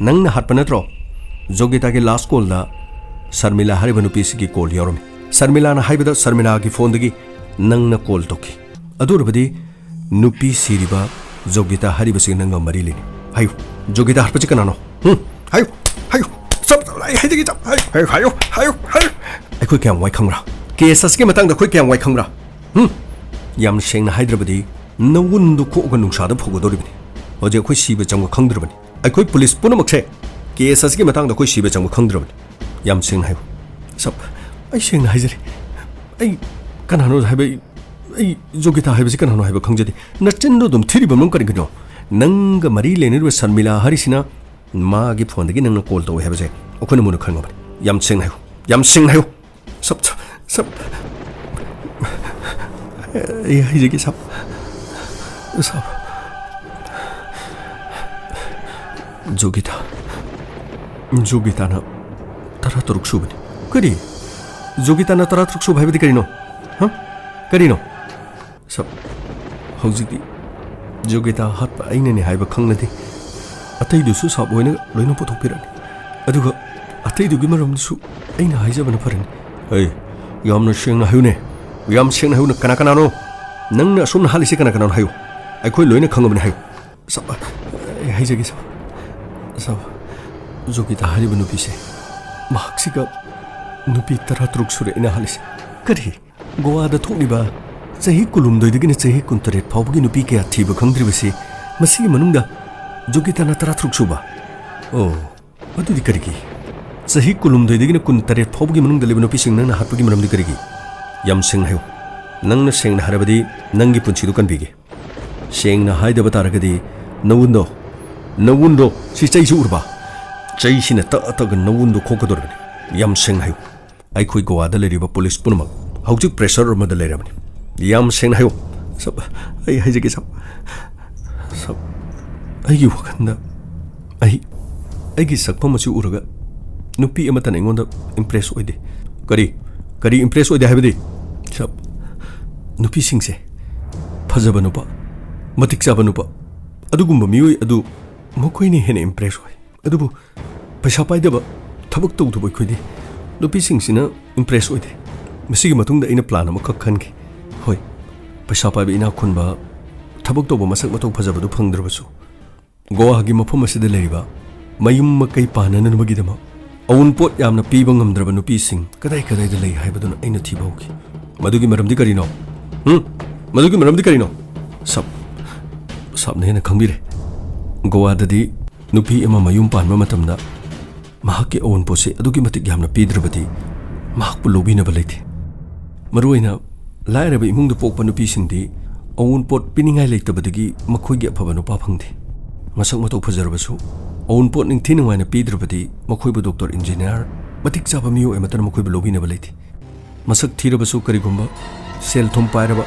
ꯅꯪꯅ ꯍꯥꯠꯄ ꯅꯠꯇ꯭ꯔꯣ ꯖꯣꯒꯤꯇꯥꯒꯤ ꯂꯥꯁ ꯀꯣꯜꯗ ꯁꯔꯃꯤꯂꯥ ꯍꯥꯏꯔꯤꯕ ꯅꯨꯄꯤꯁꯤꯒꯤ ꯀꯣꯜ ꯌꯥꯎꯔꯝꯃꯤ ꯁꯔꯃꯤꯂꯥꯅ ꯍꯥꯏꯕꯗ ꯁꯔꯃꯤꯂꯥꯒꯤ ꯐꯣꯟꯗꯒꯤ ꯅꯪꯅ ꯀꯣꯜ ꯇꯧꯈꯤ ꯑꯗꯨ ꯑꯣꯏꯔꯕꯗꯤ ꯅꯨꯄꯤ ꯁꯤꯔꯤꯕ ꯖꯣꯒꯤꯇꯥ ꯍꯥꯏꯔꯤꯕꯁꯤꯒ ꯅꯪꯒ ꯃꯔꯤ ꯂꯩꯅꯤ ꯍꯥꯏꯌꯨ ꯖꯣꯒꯤꯇꯥ ꯍꯥꯠꯄꯁꯤ ꯀꯅꯥꯅꯣ ꯍꯥꯏꯌꯨ ꯍꯥꯏꯌꯨ ꯑꯩ ꯍꯥꯏꯖꯒꯦ ꯍꯥꯏꯌꯨ ꯍꯥꯏꯌꯨ ꯍꯥꯏꯌꯨ ꯍꯥꯏꯌꯨ ꯑꯩꯈꯣꯏ ꯀꯌꯥꯝ ꯋꯥꯏ ꯈꯪꯕ꯭ꯔꯥ ꯀꯦꯁ ꯑꯁꯤꯒꯤ ꯃꯇꯥꯡꯗ ꯑꯩꯈꯣꯏ ꯀꯌꯥꯝ ꯋꯥꯏ ꯈꯪꯕ꯭ꯔꯥ ꯌꯥꯝ ꯁꯦꯡꯅ ꯍꯥꯏꯗ꯭ꯔꯕꯗꯤ ꯅꯋꯨꯟꯗꯨ ꯈꯣꯛꯑꯒ ꯅꯨꯡꯁꯥꯗ ꯐꯧꯒꯗꯧꯔꯤꯕꯅꯤ ꯍꯧꯖꯤꯛ ꯑꯩꯈꯣꯏ ꯁꯤꯕ ꯆꯪꯕ ꯈꯪꯗ꯭ꯔꯕꯅꯤ ꯑꯩꯈꯣꯏ ꯄꯨꯂꯤꯁ ꯄꯨꯝꯅꯃꯛꯁꯦ ꯀꯦꯁ ꯑꯁꯤꯒꯤ ꯃꯇꯥꯡꯗ ꯑꯩꯈꯣꯏ ꯁꯤꯕ ꯆꯪꯕ ꯈꯪꯗ꯭ꯔꯕꯅꯤ ꯌꯥꯝ ꯁꯦꯡꯅ ꯍꯥꯏꯌꯨ ꯁꯞ ꯑꯩ ꯁꯦꯡꯅ ꯍꯥꯏꯖꯔꯤ ꯑꯩ ꯀꯅꯥꯅꯣ ꯍꯥꯏꯕ ꯑꯩ ꯖꯣꯒꯤꯇꯥ ꯍꯥꯏꯕꯁꯤ ꯀꯅꯥꯅꯣ ꯍꯥꯏꯕ ꯈꯪꯖꯗꯦ ꯅꯆꯤꯟꯗꯣ ꯑꯗꯨꯝ ꯊꯤꯔꯤꯕ ꯅꯪ ꯀꯔꯤꯒꯤꯅꯣ ꯅꯪꯒ ꯃꯔꯤ ꯂꯩꯅꯔꯤꯕ ꯁꯔꯃꯤꯂꯥ ꯍꯥꯏꯔꯤꯁꯤꯅ ꯃꯥꯒꯤ ꯐꯣꯟꯗꯒꯤ ꯅꯪꯅ ꯀꯣꯜ ꯇꯧꯋꯦ ꯍꯥꯏꯕꯁꯦ ꯑꯩꯈꯣꯏꯅ ꯃꯨꯟꯅ ꯈꯪꯉꯕꯅꯤ ꯌꯥꯝ ꯁꯦꯡꯅ ꯍꯥꯏꯌꯨ ꯌꯥꯝ ꯁꯦꯡꯅ ꯍꯥꯏꯌꯨ ꯁꯞ ꯁꯞ ꯑꯩ ꯍꯥꯏꯖꯒꯦ ꯁꯞ ꯁꯞ ꯖꯣꯒꯤꯇꯥꯅ 13 ꯁꯨꯕꯅꯤ ꯀꯔꯤ ꯖꯣꯒꯤꯇꯥꯅ 13 ꯁꯨꯕ ꯍꯥꯏꯕꯗꯤ ꯀꯔꯤꯅꯣ ꯀꯔꯤꯅꯣ ꯁꯞ ꯍꯧꯖꯤꯛꯇꯤ ꯖꯣꯒꯤꯇꯥ ꯍꯥꯠꯄ ꯑꯩꯅꯅꯦ ꯍꯥꯏꯕ ꯈꯪꯂꯗꯤ ꯑꯇꯩꯗꯨꯁꯨ ꯁꯥꯞ ꯑꯣꯏꯅ ꯂꯣꯏꯅ ꯄꯨꯊꯣꯛꯄꯤꯔꯅꯤ ꯑꯗꯨꯒ ꯑꯇꯩꯗꯨꯒꯤ ꯃꯔꯝꯗꯁꯨ ꯑꯩꯅ ꯍꯥꯏꯖꯕꯅ ꯐꯔꯅꯤ ꯑꯩ ꯌꯥꯝꯅ ꯁꯦꯡꯅ ꯍꯥꯏꯌꯨꯅꯦ ꯌꯥꯝ ꯁꯦꯡꯅ ꯍꯥꯏꯌꯨꯅꯦ ꯀꯅꯥ ꯀꯅꯥꯅꯣ ꯅꯪꯅ ꯑꯁꯨꯝꯅ ꯍꯥꯠꯂꯤꯁꯦ ꯀꯅꯥ ꯀꯅꯥꯅꯣ ꯍꯥꯏꯌꯨ ꯑꯩꯈꯣꯏ ꯂꯣꯏꯅ ꯈꯪꯉꯕꯅꯤ ꯍꯥꯏꯌꯨ ꯁꯞ ꯑꯩ ꯍꯥꯏꯖꯒꯦ ꯁꯞ ꯖꯣꯒꯤꯇꯥ ꯍꯥꯏꯔꯤꯕ ꯅꯨꯄꯤꯁꯦ ꯃꯍꯥꯛꯁꯤꯒ ꯅꯨꯄꯤ 13 ꯁꯨꯔꯦ ꯑꯩꯅ ꯍꯥꯠꯂꯤꯁꯦ ꯀꯔꯤ ꯒꯣꯋꯥꯗ ꯊꯣꯛꯂꯤꯕ ꯆꯍꯤ 19 ꯆꯍꯤ 18 ꯐꯥꯎꯕꯒꯤ ꯅꯨꯄꯤ ꯀꯌꯥ ꯊꯤꯕ ꯈꯪꯗ꯭ꯔꯤꯕꯁꯤ ꯃꯁꯤꯒꯤ ꯃꯅꯨꯡꯗ ꯖꯣꯒꯤꯇꯥꯅ 13 ꯁꯨꯕ ꯑꯣ ꯑꯗꯨꯗꯤ ꯀꯔꯤꯒꯤ ꯆꯍꯤ 19 18 ꯐꯥꯎꯕꯒꯤ ꯃꯅꯨꯡꯗ ꯂꯩꯕ ꯅꯨꯄꯤꯁꯤꯡ ꯅꯪꯅ ꯍꯥꯠꯄꯒꯤ ꯃꯔꯝꯗꯤ ꯀꯔꯤꯒꯤ ꯌꯥꯝ ꯁꯦꯡꯅ ꯍꯥꯏꯌꯨ ꯅꯪꯅ ꯁꯦꯡꯅ ꯍꯥꯏꯔꯕꯗꯤ ꯅꯪꯒꯤ ꯄꯨꯟꯁꯤꯗꯨ ꯀꯟꯕꯤꯒꯦ ꯁꯦꯡꯅ ꯍꯥꯏꯗꯕ ꯇꯥꯔꯒꯗꯤ ꯅꯋꯨꯟꯗꯣ ꯁꯤ ꯆꯩꯁꯨ ꯎꯔꯕ ꯆꯩꯁꯤꯅ ꯇꯛꯑꯒ ꯅꯋꯨꯟꯗꯣ ꯈꯣꯛꯀꯗꯧꯔꯕꯅꯤ ꯌꯥꯝ ꯁꯦꯡꯅ ꯍꯥꯏꯌꯨ ꯑꯩꯈꯣꯏ ꯒꯣꯋꯥꯗ ꯂꯩꯔꯤꯕ ꯄꯨꯂꯤꯁ ꯄꯨꯝꯅꯃꯛ ꯍꯧꯖꯤꯛ ꯄ꯭ꯔꯦꯁꯔ ꯑꯃꯗ ꯂꯩꯔꯕꯅꯤ ꯌꯥꯝ ꯁꯦꯡꯅ ꯍꯥꯏꯌꯨ ꯁꯕ ꯑꯩ ꯍꯥꯏꯖꯒꯦ ꯁꯕ ꯑꯩꯒꯤ ꯋꯥꯈꯜꯗ ꯑꯩꯒꯤ ꯁꯛꯐꯝ ꯑꯁꯤ ꯎꯔꯒ ꯅꯨꯄꯤ ꯑꯃꯇꯅ ꯑꯩꯉꯣꯟꯗ ꯏꯝꯄ꯭ꯔꯦꯁ ꯑꯣꯏꯗꯦ ꯀꯔꯤ ꯏꯝꯄ꯭ꯔꯦꯁ ꯑꯣꯏꯗꯦ ꯍꯥꯏꯕꯗꯤ ꯁꯕ ꯅꯨꯄꯤꯁꯤꯡꯁꯦ ꯐꯖꯕ ꯅꯨꯄꯥ ꯃꯇꯤꯛ ꯆꯥꯕ ꯅꯨꯄꯥ ꯑꯗꯨꯒꯨꯝꯕ ꯃꯤꯑꯣꯏ ꯑꯗꯨ ꯃꯈꯣꯏꯅ ꯍꯦꯟꯅ ꯏꯝꯄ꯭ꯔꯦꯁ ꯑꯣꯏ ꯑꯗꯨꯕꯨ ꯄꯩꯁꯥ ꯄꯥꯏꯗꯕ ꯊꯕꯛ ꯇꯧꯗꯕ ꯑꯩꯈꯣꯏꯗꯤ ꯅꯨꯄꯤꯁꯤꯡꯁꯤꯅ ꯏꯝꯄ꯭ꯔꯦꯁ ꯑꯣꯏꯗꯦ ꯃꯁꯤꯒꯤ ꯃꯇꯨꯡꯗ ꯑꯩꯅ ꯄ꯭ꯂꯥꯟ ꯑꯃꯈꯛ ꯈꯟꯈꯤ ꯍꯣꯏ ꯄꯩꯁꯥ ꯄꯥꯏꯕ ꯏꯅꯥꯛ ꯈꯨꯟꯕ ꯊꯕꯛ ꯇꯧꯕ ꯃꯁꯛ ꯃꯇꯧ ꯐꯖꯕꯗꯨ ꯐꯪꯗ꯭ꯔꯕꯁꯨ ꯒꯣꯋꯥꯒꯤ ꯃꯐꯝ ꯑꯁꯤꯗ ꯂꯩꯔꯤꯕ ꯃꯌꯨꯝ ꯃꯀꯩ ꯄꯥꯟꯅꯅꯕꯒꯤꯗꯃꯛ ꯑꯎꯟꯄꯣꯠ ꯌꯥꯝꯅ ꯄꯤꯕ ꯉꯝꯗ꯭ꯔꯕ ꯅꯨꯄꯤꯁꯤꯡ ꯀꯗꯥꯏꯗ ꯂꯩ ꯍꯥꯏꯕꯗꯨꯅ ꯑꯩꯅ ꯊꯤꯕ ꯍꯧꯈꯤ ꯃꯗꯨꯒꯤ ꯃꯔꯝꯗꯤ ꯀꯔꯤꯅꯣ ꯃꯗꯨꯒꯤ ꯃꯔꯝꯗꯤ ꯀꯔꯤꯅꯣ ꯁꯥꯞꯅ ꯍꯦꯟꯅ ꯈꯪꯕꯤꯔꯦ ꯒꯣꯋꯥꯗꯗꯤ ꯅꯨꯄꯤ ꯑꯃ ꯃꯌꯨꯝ ꯄꯥꯟꯕ ꯃꯇꯝꯗ ꯃꯍꯥꯛꯀꯤ ꯑꯎꯟꯄꯣꯠꯁꯦ ꯑꯗꯨꯛꯀꯤ ꯃꯇꯤꯛ ꯌꯥꯝꯅ ꯄꯤꯗ꯭ꯔꯕꯗꯤ ꯃꯍꯥꯛꯄꯨ ꯂꯧꯕꯤꯅꯕ ꯂꯩꯇꯦ ꯃꯔꯨꯑꯣꯏꯅ ꯂꯥꯏꯔꯕ ꯏꯃꯨꯡꯗ ꯄꯣꯛꯄ ꯅꯨꯄꯤꯁꯤꯡꯗꯤ ꯑꯎꯟꯄꯣꯠ ꯄꯤꯅꯤꯡꯉꯥꯏ ꯂꯩꯇꯕꯗꯒꯤ ꯃꯈꯣꯏꯒꯤ ꯑꯐꯕ ꯅꯨꯄꯥ ꯐꯪꯗꯦ ꯃꯁꯛ ꯃꯇꯧ ꯐꯖꯔꯕꯁꯨ ꯑꯎꯟꯄꯣꯠ ꯅꯤꯡꯊꯤ ꯅꯨꯡꯉꯥꯏꯅ ꯄꯤꯗ꯭ꯔꯕꯗꯤ ꯃꯈꯣꯏꯕꯨ ꯗꯣꯛꯇꯔ ꯏꯟꯖꯤꯅꯤꯌꯥꯔ ꯃꯇꯤꯛ ꯆꯥꯕ ꯃꯤꯑꯣꯏ ꯑꯃꯠꯇꯅ ꯃꯈꯣꯏꯕꯨ ꯂꯧꯕꯤꯅꯕ ꯂꯩꯇꯦ ꯃꯁꯛ ꯊꯤꯔꯕꯁꯨ ꯀꯔꯤꯒꯨꯝꯕ ꯁꯦꯜ ꯊꯨꯝ ꯄꯥꯏꯔꯕ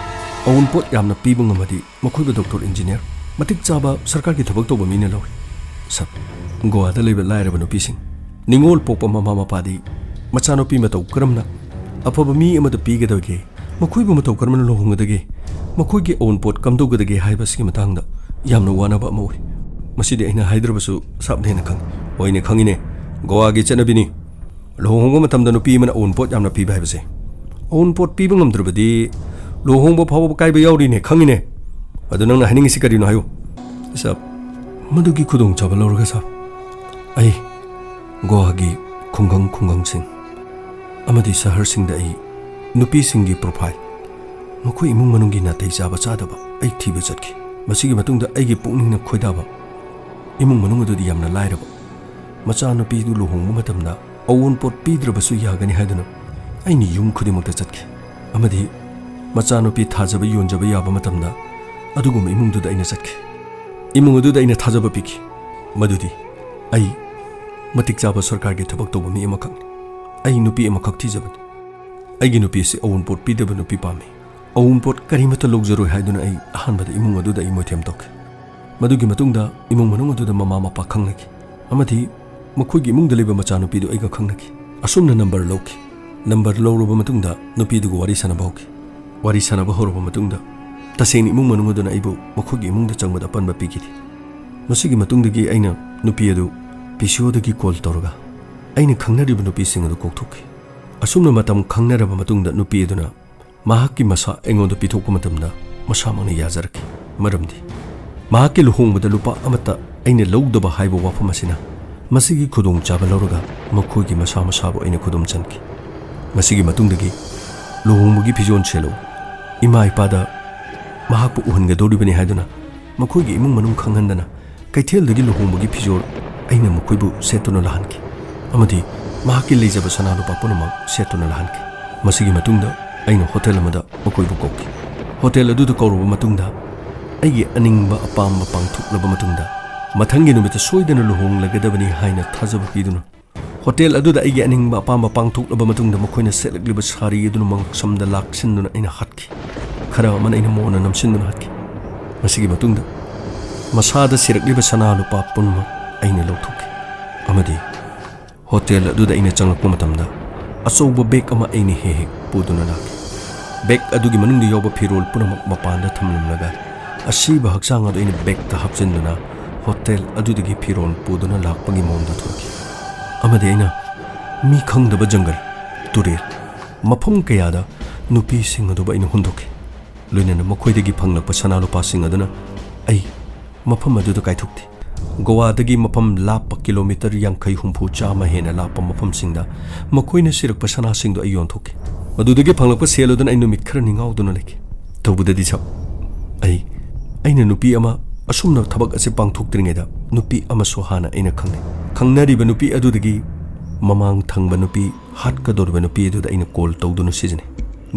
ꯑꯎꯟꯄꯣꯠ ꯌꯥꯝꯅ ꯄꯤꯕ ꯉꯝꯃꯗꯤ ꯃꯈꯣꯏꯕꯨ ꯗꯣꯛꯇꯔ ꯏꯟꯖꯤꯅꯤꯌꯥꯔ ꯃꯇꯤꯛ ꯆꯥꯕ ꯁꯔꯀꯥꯔꯒꯤ ꯊꯕꯛ ꯇꯧꯕ ꯃꯤꯅ ꯂꯧꯏ ꯒꯣꯋꯥꯗ ꯂꯩꯕ ꯂꯥꯏꯔꯕ ꯅꯨꯄꯤꯁꯤꯡ ꯅꯤꯡꯉꯣꯜ ꯄꯣꯛꯄ ꯃꯃꯥ ꯃꯄꯥꯗꯤ ꯃꯆꯥꯅꯨꯄꯤ ꯃꯇꯧ ꯀꯔꯝꯅ ꯑꯐꯕ ꯃꯤ ꯑꯃꯗ ꯄꯤꯒꯗꯒꯦ ꯃꯈꯣꯏꯕꯨ ꯃꯇꯧ ꯀꯔꯝꯅ ꯂꯨꯍꯣꯡꯒꯗꯒꯦ ꯃꯈꯣꯏꯒꯤ ꯑꯎꯟꯄꯣꯠ ꯀꯝꯗꯧꯒꯗꯒꯦ ꯍꯥꯏꯕꯁꯤꯒꯤ ꯃꯇꯥꯡꯗ ꯌꯥꯝꯅ ꯋꯥꯅꯕ ꯑꯃ ꯑꯣꯏ ꯃꯁꯤꯗꯤ ꯑꯩꯅ ꯍꯥꯏꯗ꯭ꯔꯕꯁꯨ ꯁꯥꯞꯅ ꯍꯦꯟꯅ ꯈꯪꯏ ꯍꯣꯏꯅꯦ ꯈꯪꯏꯅꯦ ꯒꯣꯋꯥꯒꯤ ꯆꯠꯅꯕꯤꯅꯤ ꯂꯨꯍꯣꯡꯕ ꯃꯇꯝꯗ ꯅꯨꯄꯤ ꯑꯃꯅ ꯑꯎꯟꯄꯣꯠ ꯌꯥꯝꯅ ꯄꯤꯕ ꯍꯥꯏꯕꯁꯦ ꯑꯎꯟꯄꯣꯠ ꯄꯤꯕ ꯉꯝꯗ꯭ꯔꯕꯗꯤ ꯂꯨꯍꯣꯡꯕ ꯐꯥꯎꯕ ꯀꯥꯏꯕ ꯌꯥꯎꯔꯤꯅꯦ ꯈꯪꯏꯅꯦ ꯑꯗꯨ ꯅꯪꯅ ꯍꯥꯏꯅꯤꯡꯉꯤꯁꯤ ꯀꯔꯤꯅꯣ ꯍꯥꯏꯌꯨ ꯁꯥꯞ ꯃꯗꯨꯒꯤ ꯈꯨꯗꯣꯡꯆꯥꯕ ꯂꯧꯔꯒ ꯁꯥꯞ ꯑꯩ ꯒꯣꯋꯥꯒꯤ ꯈꯨꯡꯒꯪꯁꯤꯡ ꯑꯃꯗꯤ ꯁꯍꯔꯁꯤꯡꯗ ꯑꯩ ꯅꯨꯄꯤꯁꯤꯡꯒꯤ ꯄ꯭ꯔꯣꯐꯥꯏꯜ ꯃꯈꯣꯏ ꯏꯃꯨꯡ ꯃꯅꯨꯡꯒꯤ ꯅꯥꯇꯩ ꯆꯥꯕ ꯆꯥꯗꯕ ꯑꯩ ꯊꯤꯕ ꯆꯠꯈꯤ ꯃꯁꯤꯒꯤ ꯃꯇꯨꯡꯗ ꯑꯩꯒꯤ ꯄꯨꯛꯅꯤꯡꯅ ꯈꯣꯏꯗꯥꯕ ꯏꯃꯨꯡ ꯃꯅꯨꯡ ꯑꯗꯨꯗꯤ ꯌꯥꯝꯅ ꯂꯥꯏꯔꯕ ꯃꯆꯥꯅꯨꯄꯤꯗꯨ ꯂꯨꯍꯣꯡꯕ ꯃꯇꯝꯗ ꯑꯎꯟꯄꯣꯠ ꯄꯤꯗ꯭ꯔꯕꯁꯨ ꯌꯥꯒꯅꯤ ꯍꯥꯏꯗꯨꯅ ꯑꯩꯅ ꯌꯨꯝ ꯈꯨꯗꯤꯡꯃꯛꯇ ꯆꯠꯈꯤ ꯑꯃꯗꯤ ꯃꯆꯥꯅꯨꯄꯤ ꯊꯥꯖꯕ ꯌꯣꯟꯖꯕ ꯌꯥꯕ ꯃꯇꯝꯗ ꯑꯗꯨꯒꯨꯝꯕ ꯏꯃꯨꯡꯗꯨꯗ ꯑꯩꯅ ꯆꯠꯈꯤ ꯏꯃꯨꯡ ꯑꯗꯨꯗ ꯑꯩꯅ ꯊꯥꯖꯕ ꯄꯤꯈꯤ ꯃꯗꯨꯗꯤ ꯑꯩ ꯃꯇꯤꯛ ꯆꯥꯕ ꯁꯔꯀꯥꯔꯒꯤ ꯊꯕꯛ ꯇꯧꯕ ꯃꯤ ꯑꯃꯈꯛꯅꯤ ꯑꯩ ꯅꯨꯄꯤ ꯑꯃꯈꯛ ꯊꯤꯖꯕꯅꯤ ꯑꯩꯒꯤ ꯅꯨꯄꯤ ꯑꯁꯤ ꯑꯎꯟꯄꯣꯠ ꯄꯤꯗꯕ ꯅꯨꯄꯤ ꯄꯥꯝꯃꯤ ꯑꯎꯟꯄꯣꯠ ꯀꯔꯤꯃꯠꯇ ꯂꯧꯖꯔꯣꯏ ꯍꯥꯏꯗꯨꯅ ꯑꯩ ꯑꯍꯥꯟꯕꯗ ꯏꯃꯨꯡ ꯑꯗꯨꯗ ꯑꯩ ꯃꯣꯏꯊꯦꯝ ꯇꯧꯈꯤ ꯃꯗꯨꯒꯤ ꯃꯇꯨꯡꯗ ꯏꯃꯨꯡ ꯃꯅꯨꯡ ꯑꯗꯨꯗ ꯃꯃꯥ ꯃꯄꯥ ꯈꯪꯅꯈꯤ ꯑꯃꯗꯤ ꯃꯈꯣꯏꯒꯤ ꯏꯃꯨꯡꯗ ꯂꯩꯕ ꯃꯆꯥꯅꯨꯄꯤꯗꯨ ꯑꯩꯒ ꯈꯪꯅꯈꯤ ꯑꯁꯨꯝꯅ ꯅꯝꯕꯔ ꯂꯧꯈꯤ ꯅꯝꯕꯔ ꯂꯧꯔꯕ ꯃꯇꯨꯡꯗ ꯅꯨꯄꯤꯗꯨꯒ ꯋꯥꯔꯤ ꯁꯥꯟꯅꯕ ꯍꯧꯈꯤ ꯋꯥꯔꯤ ꯁꯥꯟꯅꯕ ꯍꯧꯔꯕ ꯃꯇꯨꯡꯗ ꯇꯁꯦꯡꯅ ꯏꯃꯨꯡ ꯃꯅꯨꯡ ꯑꯗꯨꯅ ꯑꯩꯕꯨ ꯃꯈꯣꯏꯒꯤ ꯏꯃꯨꯡꯗ ꯆꯪꯕꯗ ꯑꯄꯟꯕ ꯄꯤꯈꯤꯗꯦ ꯃꯁꯤꯒꯤ ꯃꯇꯨꯡꯗꯒꯤ ꯑꯩꯅ ꯅꯨꯄꯤ ꯑꯗꯨ PCOꯗꯒꯤ ꯀꯣꯜ ꯇꯧꯔꯒ ꯑꯩꯅ ꯈꯪꯅꯔꯤꯕ ꯅꯨꯄꯤꯁꯤꯡ ꯑꯗꯨ ꯀꯧꯊꯣꯛꯈꯤ ꯑꯁꯨꯝꯅ ꯃꯇꯝ ꯈꯪꯅꯔꯕ ꯃꯇꯨꯡꯗ ꯅꯨꯄꯤ ꯑꯗꯨꯅ ꯃꯍꯥꯛꯀꯤ ꯃꯁꯥ ꯑꯩꯉꯣꯟꯗ ꯄꯤꯊꯣꯛꯄ ꯃꯇꯝꯗ ꯃꯁꯥꯃꯛꯅ ꯌꯥꯖꯔꯛꯈꯤ ꯃꯔꯝꯗꯤ ꯃꯍꯥꯛꯀꯤ ꯂꯨꯍꯣꯡꯕꯗ ꯂꯨꯄꯥ ꯑꯃꯠꯇ ꯑꯩꯅ ꯂꯧꯗꯕ ꯍꯥꯏꯕ ꯋꯥꯐꯝ ꯑꯁꯤꯅ ꯃꯁꯤꯒꯤ ꯈꯨꯗꯣꯡꯆꯥꯕ ꯂꯧꯔꯒ ꯃꯈꯣꯏꯒꯤ ꯃꯁꯥꯕꯨ ꯑꯩꯅ ꯈꯨꯗꯨꯝ ꯆꯟꯈꯤ ꯃꯁꯤꯒꯤ ꯃꯇꯨꯡꯗꯒꯤ ꯂꯨꯍꯣꯡꯕꯒꯤ ꯐꯤꯖꯣꯜ ꯁꯦꯠꯂꯨ ꯏꯃꯥ ꯏꯄꯥꯗ ꯃꯍꯥꯛꯄꯨ ꯎꯍꯟꯒꯗꯧꯔꯤꯕꯅꯤ ꯍꯥꯏꯗꯨꯅ ꯃꯈꯣꯏꯒꯤ ꯏꯃꯨꯡ ꯃꯅꯨꯡ ꯈꯪꯍꯟꯗꯅ ꯀꯩꯊꯦꯜꯗꯒꯤ ꯂꯨꯍꯣꯡꯕꯒꯤ ꯐꯤꯖꯣꯜ ꯑꯩꯅ ꯃꯈꯣꯏꯕꯨ ꯁꯦꯠꯇꯨꯅ ꯂꯥꯛꯍꯟꯈꯤ ꯑꯃꯗꯤ ꯃꯍꯥꯛꯀꯤ ꯂꯩꯖꯕ ꯁꯅꯥ ꯂꯨꯄꯥ ꯄꯨꯝꯅꯃꯛ ꯁꯦꯠꯇꯨꯅ ꯂꯥꯛꯍꯟꯈꯤ ꯃꯁꯤꯒꯤ ꯃꯇꯨꯡꯗ ꯑꯩꯅ ꯍꯣꯇꯦꯜ ꯑꯃꯗ ꯃꯈꯣꯏꯕꯨ ꯀꯧꯈꯤ ꯍꯣꯇꯦꯜ ꯑꯗꯨꯗ ꯀꯧꯔꯕ ꯃꯇꯨꯡꯗ ꯑꯩꯒꯤ ꯑꯅꯤꯡꯕ ꯑꯄꯥꯝꯕ ꯄꯥꯡꯊꯣꯛꯂꯕ ꯃꯇꯨꯡꯗ ꯃꯊꯪꯒꯤ ꯅꯨꯃꯤꯠꯇ ꯁꯣꯏꯗꯅ ꯂꯨꯍꯣꯡꯂꯒꯗꯕꯅꯤ ꯍꯥꯏꯅ ꯊꯥꯖꯕ ꯄꯤꯗꯨꯅ ꯍꯣꯇꯦꯜ ꯑꯗꯨꯗ ꯑꯩꯒꯤ ꯑꯅꯤꯡꯕ ꯑꯄꯥꯝꯕ ꯄꯥꯡꯊꯣꯛꯂꯕ ꯃꯇꯨꯡꯗ ꯃꯈꯣꯏꯅ ꯁꯦꯠꯂꯛꯂꯤꯕ ꯁꯥꯔꯤ ꯑꯗꯨꯅ ꯃꯉꯛꯁꯝꯗ ꯂꯥꯛꯁꯤꯟꯗꯨꯅ ꯑꯩꯅ ꯍꯥꯠꯈꯤ ꯈꯔ ꯑꯃꯅ ꯑꯩꯅ ꯃꯣꯟꯅ ꯅꯝꯁꯤꯟꯗꯨꯅ ꯍꯥꯠꯈꯤ ꯃꯁꯤꯒꯤ ꯃꯇꯨꯡꯗ ꯃꯁꯥꯗ ꯁꯤꯔꯛꯂꯤꯕ ꯁꯅꯥ ꯂꯨꯄꯥ ꯄꯨꯝꯅꯃꯛ ꯑꯩꯅ ꯂꯧꯊꯣꯛꯈꯤ ꯑꯃꯗꯤ ꯍꯣꯇꯦꯜ ꯑꯗꯨꯗ ꯑꯩꯅ ꯆꯪꯂꯛꯄ ꯃꯇꯝꯗ ꯑꯆꯧꯕ ꯕꯦꯒ ꯑꯃ ꯑꯩꯅ ꯍꯦꯛ ꯄꯨꯗꯨꯅ ꯂꯥꯛꯈꯤ ꯕꯦꯒ ꯑꯗꯨꯒꯤ ꯃꯅꯨꯡꯗ ꯌꯥꯎꯕ ꯐꯤꯔꯣꯜ ꯄꯨꯝꯅꯃꯛ ꯃꯄꯥꯟꯗ ꯊꯝꯂꯝꯂꯒ ꯑꯁꯤꯕ ꯍꯛꯆꯥꯡ ꯑꯗꯨ ꯑꯩꯅ ꯕꯦꯒꯇ ꯍꯥꯞꯆꯤꯟꯗꯨꯅ ꯍꯣꯇꯦꯜ ꯑꯗꯨꯗꯒꯤ ꯐꯤꯔꯣꯜ ꯄꯨꯗꯨꯅ ꯂꯥꯛꯄꯒꯤ ꯃꯑꯣꯡꯗ ꯊꯣꯔꯛꯈꯤ ꯑꯃꯗꯤ ꯑꯩꯅ ꯃꯤ ꯈꯪꯗꯕ ꯖꯪꯒꯜ ꯇꯨꯔꯦꯜ ꯃꯐꯝ ꯀꯌꯥꯗ ꯅꯨꯄꯤꯁꯤꯡ ꯑꯗꯨꯕꯨ ꯑꯩꯅ ꯍꯨꯟꯗꯣꯛꯈꯤ ꯂꯣꯏꯅꯅ ꯃꯈꯣꯏꯗꯒꯤ ꯐꯪꯂꯛꯄ ꯁꯅꯥ ꯂꯨꯄꯥꯁꯤꯡ ꯑꯗꯨꯅ ꯑꯩ ꯃꯐꯝ ꯑꯗꯨꯗ ꯀꯥꯏꯊꯣꯛꯈꯤ ꯒꯣꯋꯥꯗꯒꯤ ꯃꯐꯝ ꯂꯥꯞꯄ ꯀꯤꯂꯣꯃꯤꯇꯔ 50-100 ꯍꯦꯟꯅ ꯂꯥꯞꯄ ꯃꯐꯝꯁꯤꯡꯗ ꯃꯈꯣꯏꯅ ꯁꯤꯔꯛꯄ ꯁꯅꯥꯁꯤꯡꯗꯨ ꯑꯩ ꯌꯣꯟꯊꯣꯛꯈꯤ ꯃꯗꯨꯗꯒꯤ ꯐꯪꯂꯛꯄ ꯁꯦꯜ ꯑꯗꯨꯅ ꯑꯩ ꯅꯨꯃꯤꯠ ꯈꯔꯅꯤ ꯉꯥꯎꯗꯨꯅ ꯂꯩꯈꯤ ꯇꯧꯕꯗꯗꯤ ꯁꯥꯞ ꯑꯩꯅ ꯅꯨꯄꯤ ꯑꯃ ꯑꯁꯨꯝꯅ ꯊꯕꯛ ꯑꯁꯤ ꯄꯥꯡꯊꯣꯛꯇ꯭ꯔꯤꯉꯩꯗ ꯅꯨꯄꯤ ꯑꯃꯁꯨ ꯍꯥꯟꯅ ꯑꯩꯅ ꯈꯪꯅꯔꯤꯕ ꯅꯨꯄꯤ ꯑꯗꯨꯗꯒꯤ ꯃꯃꯥꯡ ꯊꯪꯕ ꯅꯨꯄꯤ ꯍꯥꯠꯀꯗꯧꯔꯤꯕ ꯅꯨꯄꯤ ꯑꯗꯨꯗ ꯑꯩꯅ ꯀꯣꯜ ꯇꯧꯗꯨꯅ ꯁꯤꯖꯤꯟꯅꯩ